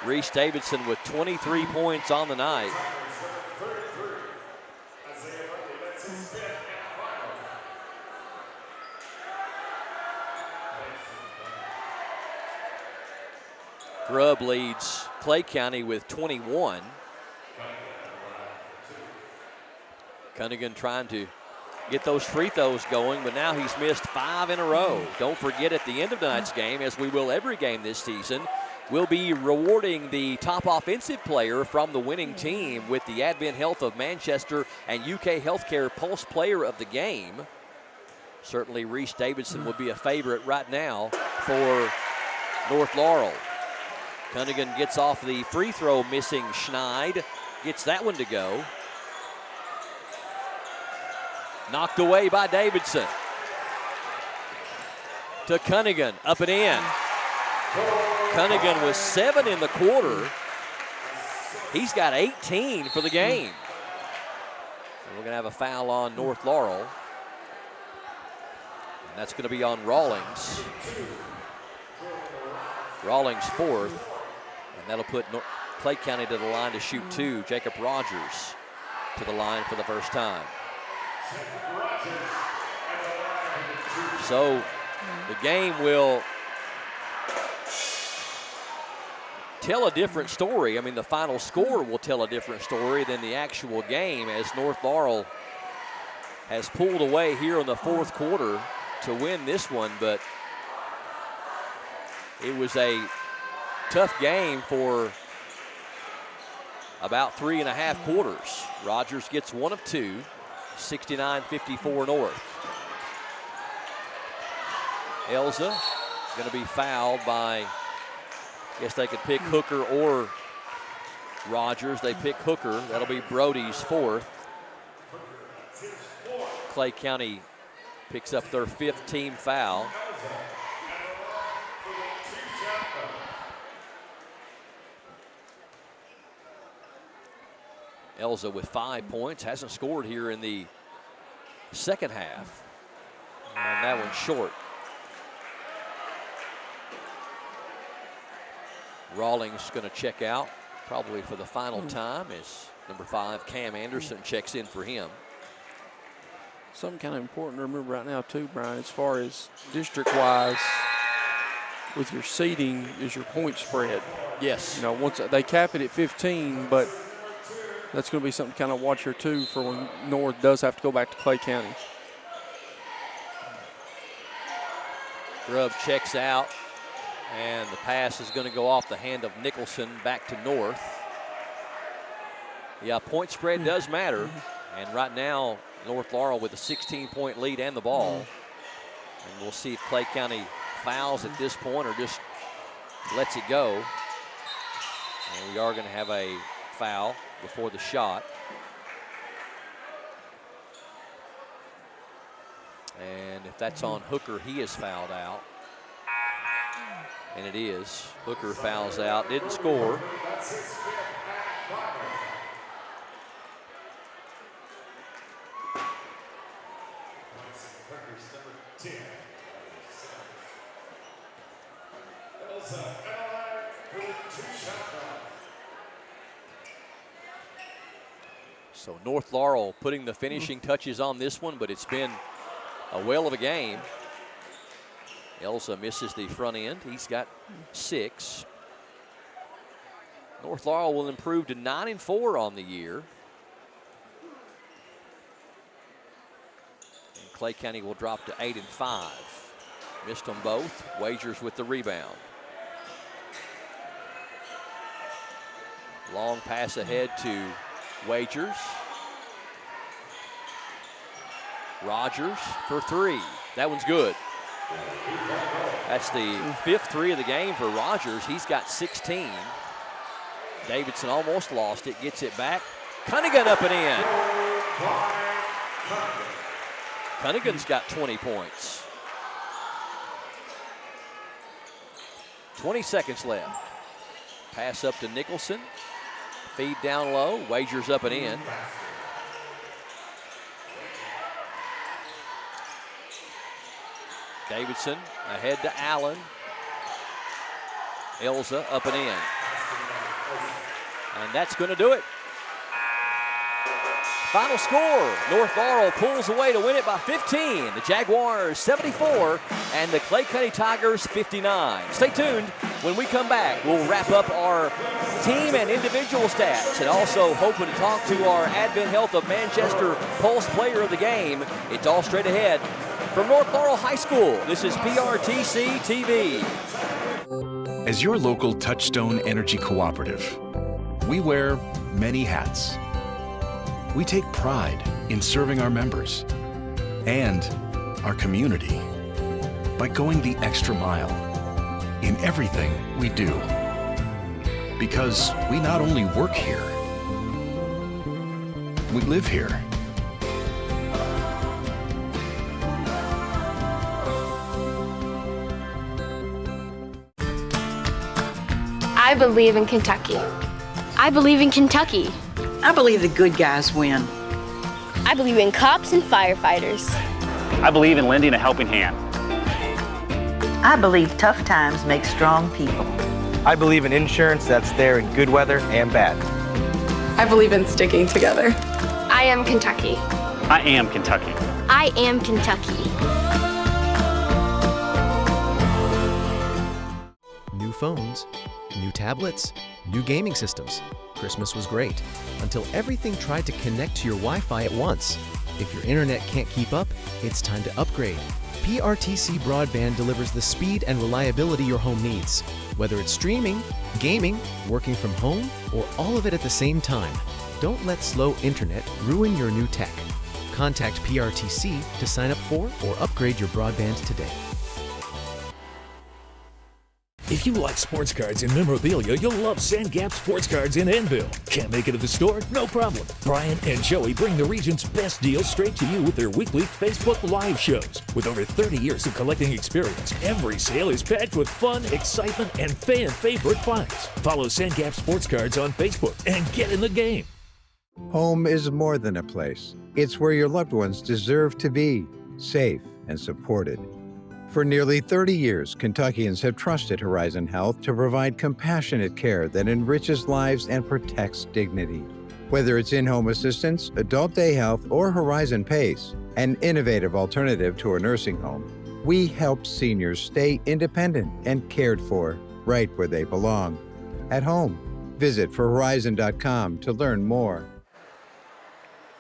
Reese Davidson with 23 points on the night. Grubb leads Clay County with 21. Cunningham trying to get those free throws going, but now he's missed 5 in a row. Don't forget, at the end of tonight's game, as we will every game this season, we'll be rewarding the top offensive player from the winning team with the Advent Health of Manchester and UK Healthcare Pulse Player of the Game. Certainly Reese Davidson would be a favorite right now for North Laurel. Cunningham gets off the free throw missing Schneid, gets that one to go. Knocked away by Davidson. To Cunningham, up and in. Cunningham was 7 in the quarter. He's got 18 for the game. And we're gonna have a foul on North Laurel. And that's gonna be on Rawlings. Rawlings fourth. And that'll put Clay County to the line to shoot 2. Jacob Rogers to the line for the first time. So the game will tell a different story. I mean, the final score will tell a different story than the actual game, as North Laurel has pulled away here in the fourth quarter to win this one, but it was a tough game for about 3.5 quarters. Rogers gets 1 of 2, 69-54 North. Elza going to be fouled by, I guess they could pick Hooker or Rogers. They pick Hooker. That'll be Brody's 4th. Clay County picks up their 5th team foul. Elza with 5 points, hasn't scored here in the second half. And that one's short. Rawlings going to check out, probably for the final time, as number 5, Cam Anderson, checks in for him. Something kind of important to remember right now too, Brian, as far as district-wise, with your seeding, is your point spread. Yes. You know, once they cap it at 15, but that's going to be something to kind of watch here too for when North does have to go back to Clay County. Grubb checks out, and the pass is going to go off the hand of Nicholson back to North. Yeah, point spread does matter, and right now North Laurel with a 16-point lead and the ball. And we'll see if Clay County fouls at this point or just lets it go. And we are going to have a foul before the shot. And if that's on Hooker, he is fouled out. And it is. Hooker fouls out, didn't score. So North Laurel putting the finishing touches on this one, but it's been a whale of a game. Elza misses the front end. He's got 6. North Laurel will improve to 9-4 on the year. And Clay County will drop to 8-5. Missed them both. Wagers with the rebound. Long pass ahead to Wagers. Rogers for 3. That one's good. That's the 5th 3 of the game for Rogers. He's got 16. Davidson almost lost it, gets it back. Cunningham up and in. Cunningham's got 20 points. 20 seconds left. Pass up to Nicholson. Feed down low. Wagers up and in. Davidson ahead to Allen. Elza up and in. And that's going to do it. Final score, North Laurel pulls away to win it by 15. The Jaguars 74 and the Clay County Tigers 59. Stay tuned. When we come back, we'll wrap up our team and individual stats and also hoping to talk to our Advent Health of Manchester Pulse Player of the Game. It's all straight ahead from North Laurel High School. This is PRTC TV. As your local Touchstone Energy Cooperative, we wear many hats. We take pride in serving our members and our community by going the extra mile in everything we do. Because we not only work here, we live here. I believe in Kentucky. I believe in Kentucky. I believe the good guys win. I believe in cops and firefighters. I believe in lending a helping hand. I believe tough times make strong people. I believe in insurance that's there in good weather and bad. I believe in sticking together. I am Kentucky. I am Kentucky. I am Kentucky. New phones, new tablets, new gaming systems. Christmas was great, until everything tried to connect to your Wi-Fi at once. If your internet can't keep up, it's time to upgrade. PRTC Broadband delivers the speed and reliability your home needs. Whether it's streaming, gaming, working from home, or all of it at the same time, don't let slow internet ruin your new tech. Contact PRTC to sign up for or upgrade your broadband today. If you like sports cards and memorabilia, you'll love Sandgap Sports Cards in Annville. Can't make it to the store? No problem. Brian and Joey bring the region's best deals straight to you with their weekly Facebook Live shows. With over 30 years of collecting experience, every sale is packed with fun, excitement, and fan favorite finds. Follow Sandgap Sports Cards on Facebook and get in the game. Home is more than a place. It's where your loved ones deserve to be, safe and supported. For nearly 30 years, Kentuckians have trusted Horizon Health to provide compassionate care that enriches lives and protects dignity. Whether it's in-home assistance, adult day health, or Horizon PACE, an innovative alternative to a nursing home, we help seniors stay independent and cared for right where they belong, at home. Visit forhorizon.com to learn more.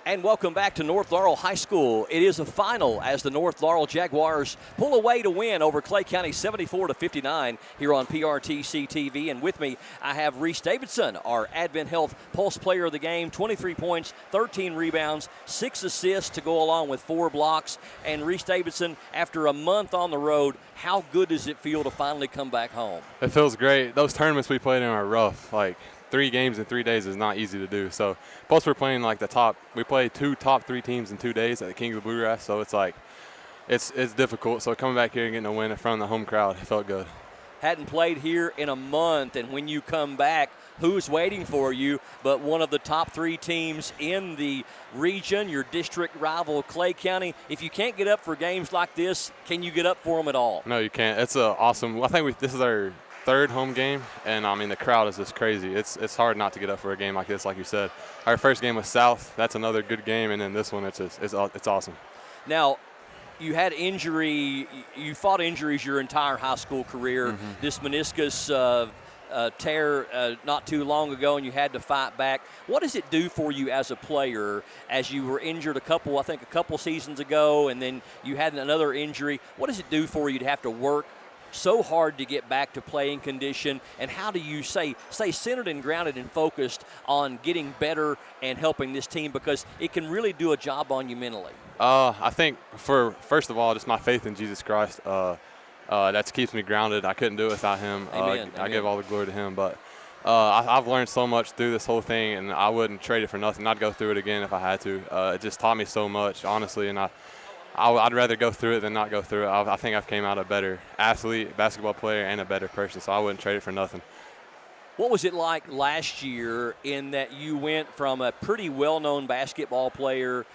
And welcome back to North Laurel High School. It is a final as the North Laurel Jaguars pull away to win over Clay County 74-59 here on PRTC TV. And with me, I have Reese Davidson, our Advent Health Pulse Player of the Game. 23 points, 13 rebounds, 6 assists to go along with 4 blocks. And Reese Davidson, after a month on the road, how good does it feel to finally come back home? It feels great. Those tournaments we played in are rough. 3 games in 3 days is not easy to do. So, plus we're playing we played 2 top 3 teams in 2 days at the Kings of Bluegrass. So it's difficult. So coming back here and getting a win in front of the home crowd, it felt good. Hadn't played here in a month, and when you come back, who's waiting for you but one of the top 3 teams in the region, your district rival, Clay County. If you can't get up for games like this, can you get up for them at all? No, you can't. It's awesome. I think this is our 3rd home game, and the crowd is just crazy. It's hard not to get up for a game like this, like you said. Our first game was South. That's another good game, and then this one, it's awesome. Now, you had injury. You fought injuries your entire high school career. Mm-hmm. This meniscus tear not too long ago, and you had to fight back. What does it do for you as a player as you were injured a couple seasons ago, and then you had another injury? What does it do for you to have to work so hard to get back to playing condition, and how do you stay centered and grounded and focused on getting better and helping this team, because it can really do a job on you mentally? I think first of all, just my faith in Jesus Christ, that keeps me grounded. I couldn't do it without him. Amen. I give all the glory to him, but I've learned so much through this whole thing, and I wouldn't trade it for nothing. I'd go through it again if I had to. It just taught me so much, honestly, and I'd rather go through it than not go through it. I think I've came out a better athlete, basketball player, and a better person, so I wouldn't trade it for nothing. What was it like last year in that you went from a pretty well-known basketball player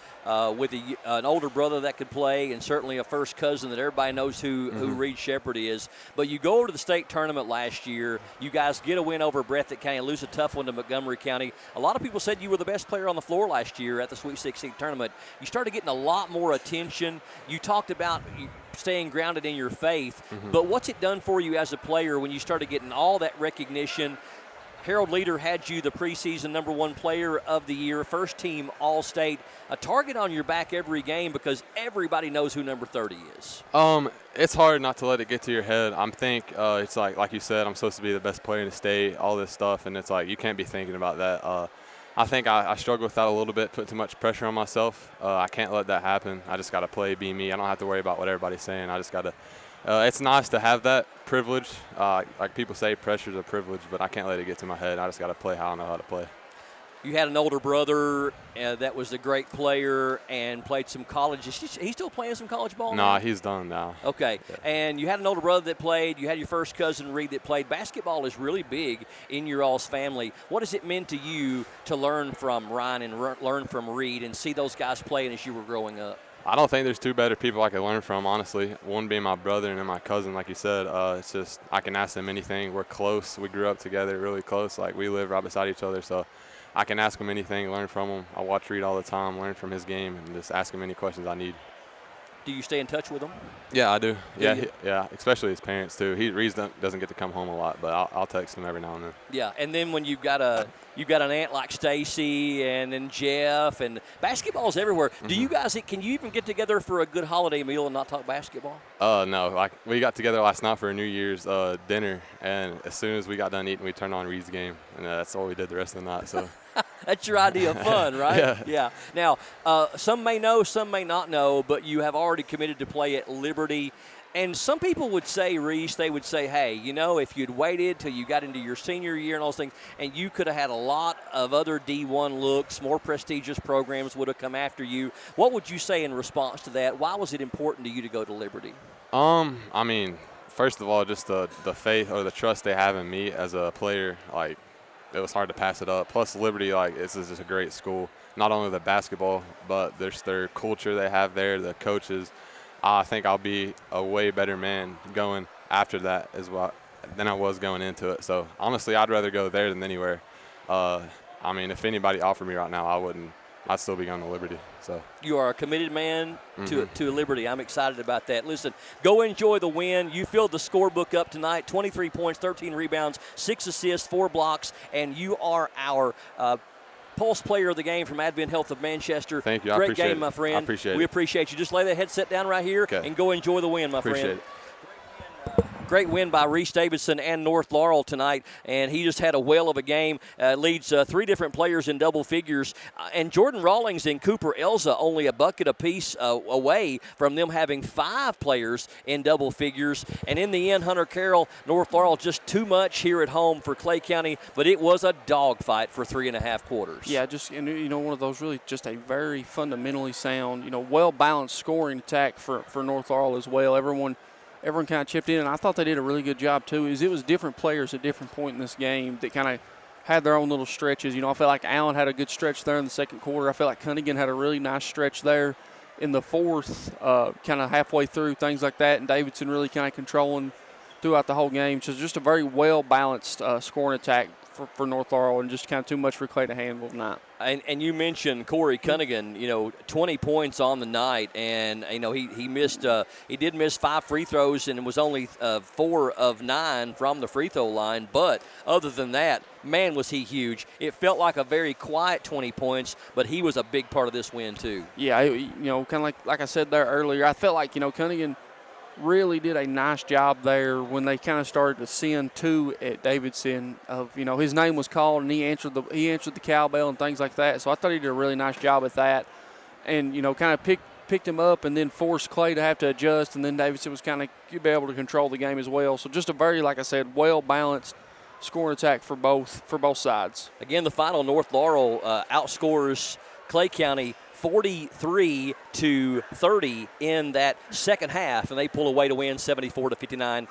with an older brother that could play and certainly a first cousin that everybody knows who Reed Shepherd is, but you go over to the state tournament last year, you guys get a win over Breathitt County, lose a tough one to Montgomery County. A lot of people said you were the best player on the floor last year at the Sweet 16 tournament. You started getting a lot more attention. You talked about staying grounded in your faith, but what's it done for you as a player when you started getting all that recognition? Harold Leader had you the preseason #1 player of the year, first team All-State, a target on your back every game because everybody knows who number 30 is. It's hard not to let it get to your head. It's like you said, I'm supposed to be the best player in the state, all this stuff, and it's like you can't be thinking about that. I think I struggle with that a little bit, put too much pressure on myself. I can't let that happen. I just got to play, be me. I don't have to worry about what everybody's saying. I just got to it's nice to have that privilege. Like people say, pressure's a privilege, but I can't let it get to my head. I just got to play how I know how to play. You had an older brother that was a great player and played some college. Is he still playing some college ball? Nah, he's done now. Okay. Yeah. And you had an older brother that played. You had your first cousin, Reed, that played. Basketball is really big in your all's family. What has it meant to you to learn from Ryan and learn from Reed and see those guys playing as you were growing up? I don't think there's two better people I could learn from, honestly. One being my brother and then my cousin, like you said. It's just I can ask them anything. We're close. We grew up together really close. Like, we live right beside each other, so I can ask him anything, learn from him. I watch Reed all the time, learn from his game, and just ask him any questions I need. Do you stay in touch with him? Yeah, I do. Yeah, especially his parents too. Reed doesn't get to come home a lot, but I'll text him every now and then. Yeah, and then when you've got an aunt like Stacy and then Jeff, and basketball's everywhere. Do you guys? Can you even get together for a good holiday meal and not talk basketball? No. Like, we got together last night for a New Year's dinner, and as soon as we got done eating, we turned on Reed's game, and that's all we did the rest of the night. So. That's your idea of fun, right? Yeah. Now, some may know, some may not know, but you have already committed to play at Liberty. And some people would say, Reese, they would say, hey, if you'd waited till you got into your senior year and all those things, and you could have had a lot of other D1 looks, more prestigious programs would have come after you. What would you say in response to that? Why was it important to you to go to Liberty? I mean, first of all, just the faith or the trust they have in me as a player, like, it was hard to pass it up. Plus, Liberty, like, this is just a great school. Not only the basketball, but there's their culture they have there, the coaches. I think I'll be a way better man going after that as well than I was going into it. So, honestly, I'd rather go there than anywhere. I mean, if anybody offered me right now, I wouldn't. I'd still be going to Liberty. So you are a committed man to Liberty. I'm excited about that. Listen, go enjoy the win. You filled the scorebook up tonight. 23 points, 13 rebounds, 6 assists, 4 blocks, and you are our Pulse Player of the Game from Advent Health of Manchester. Thank you. Great game, my friend. I appreciate it. We appreciate you. Just lay that headset down right here and go enjoy the win, my appreciate friend. It. Great win by Reese Davidson and North Laurel tonight, and he just had a whale of a game. Leads 3 different players in double figures, and Jordan Rawlings and Cooper Elza only a bucket apiece away from them having 5 players in double figures. And in the end, Hunter Carroll, North Laurel just too much here at home for Clay County, but it was a dogfight for 3.5 quarters. Yeah, just one of those really just a very fundamentally sound, well-balanced scoring attack for North Laurel as well. Everyone kind of chipped in, and I thought they did a really good job too. It was different players at different point in this game that kind of had their own little stretches. I felt like Allen had a good stretch there in the second quarter. I felt like Cunningham had a really nice stretch there in the fourth, kind of halfway through, things like that, and Davidson really kind of controlling throughout the whole game. So just a very well-balanced scoring attack for North Laurel, and just kind of too much for Clay to handle tonight. And you mentioned Corey Cunningham, 20 points on the night, and he missed he did miss 5 free throws and was only 4 of 9 from the free throw line. But other than that, man, was he huge. It felt like a very quiet 20 points, but he was a big part of this win too. Yeah, kind of like I said there earlier, I felt like Cunningham really did a nice job there when they kind of started to send 2 at Davidson. Of his name was called and he answered the cowbell and things like that. So I thought he did a really nice job at that, and kind of picked him up and then forced Clay to have to adjust, and then Davidson was kind of be able to control the game as well. So just a very, like I said, well balanced scoring attack for both sides. Again, the final, North Laurel outscores Clay County 43-30 in that second half, and they pull away to win 74-59.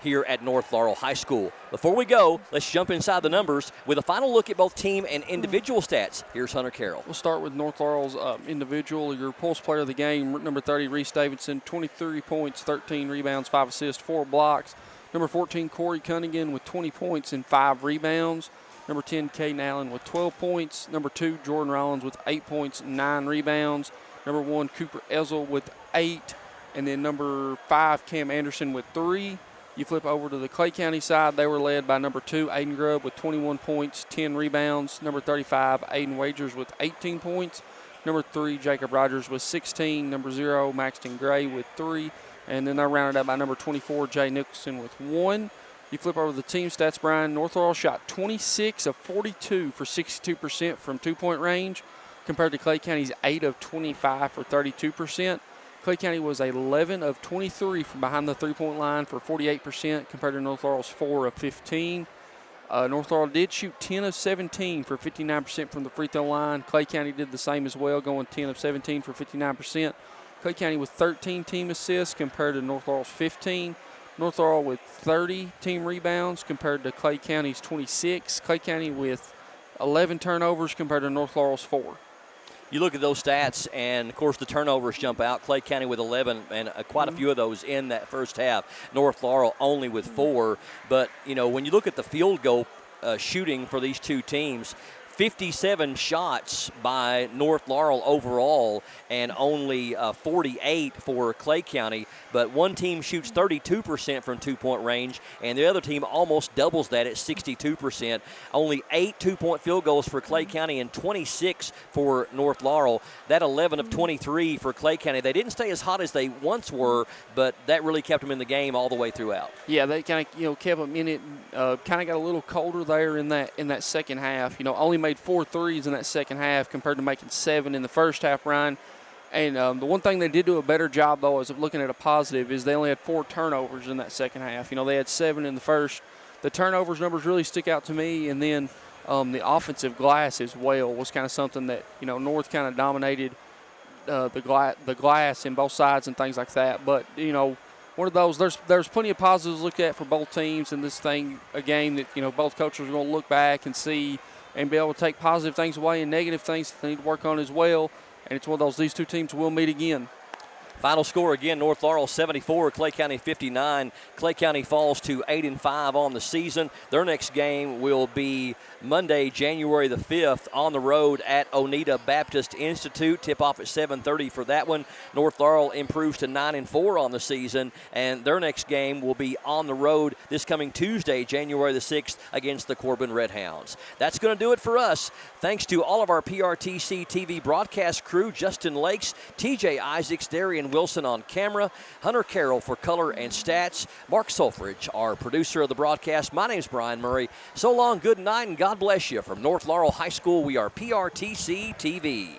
here at North Laurel High School. Before we go, let's jump inside the numbers with a final look at both team and individual stats. Here's Hunter Carroll. We'll start with North Laurel's individual. Your pulse player of the game, number 30, Reese Davidson, 23 points, 13 rebounds, 5 assists, 4 blocks. Number 14, Corey Cunningham with 20 points and 5 rebounds. Number 10, Caden Allen with 12 points. Number 2, Jordan Rollins with 8 points and 9 rebounds. Number 1, Cooper Ezel with 8. And then number 5, Cam Anderson with 3. You flip over to the Clay County side. They were led by number 2, Aiden Grubb with 21 points, 10 rebounds. Number 35, Aiden Wagers with 18 points. Number 3, Jacob Rogers with 16. Number 0, Maxton Gray with 3. And then they're rounded out by number 24, Jay Nicholson with 1. You flip over to the team stats, Brian. North Laurel shot 26 of 42 for 62% from two-point range, compared to Clay County's 8 of 25 for 32%. Clay County was 11 of 23 from behind the three-point line for 48%, compared to North Laurel's 4 of 15. North Laurel did shoot 10 of 17 for 59% from the free throw line. Clay County did the same as well, going 10 of 17 for 59%. Clay County with 13 team assists compared to North Laurel's 15. North Laurel with 30 team rebounds compared to Clay County's 26. Clay County with 11 turnovers compared to North Laurel's 4. You look at those stats, and, of course, the turnovers jump out. Clay County with 11, and quite a few of those in that first half. North Laurel only with 4. But, you know, when you look at the field goal shooting for these two teams, 57 shots by North Laurel overall and only 48 for Clay County. But one team shoots 32% from two-point range, and the other team almost doubles that at 62%. Only 8 two-point field goals for Clay County and 26 for North Laurel. That 11 of 23 for Clay County. They didn't stay as hot as they once were, but that really kept them in the game all the way throughout. Yeah, they kind of kept them in it. Kind of got a little colder there in that second half. Only made 4 threes in that second half compared to making 7 in the first half, Ryan. And the one thing they did do a better job, though, as of looking at a positive, is they only had 4 turnovers in that second half. They had 7 in the first. The turnovers numbers really stick out to me, and then the offensive glass as well was kind of something that, North kind of dominated the glass in both sides and things like that. But, one of those, there's plenty of positives to look at for both teams in this thing, a game that, both coaches are going to look back and see and be able to take positive things away and negative things that they need to work on as well. And it's one of those, these two teams will meet again. Final score again, North Laurel 74, Clay County 59. Clay County falls to 8-5 on the season. Their next game will be Monday, January the 5th, on the road at Oneida Baptist Institute. Tip-off at 7:30 for that one. North Laurel improves to 9-4 on the season, and their next game will be on the road this coming Tuesday, January the 6th, against the Corbin Red Hounds. That's going to do it for us. Thanks to all of our PRTC TV broadcast crew, Justin Lakes, TJ Isaacs, Darian Wilson on camera, Hunter Carroll for color and stats, Mark Solfridge, our producer of the broadcast. My name's Brian Murray. So long, good night, and God bless you. From North Laurel High School, we are PRTC TV.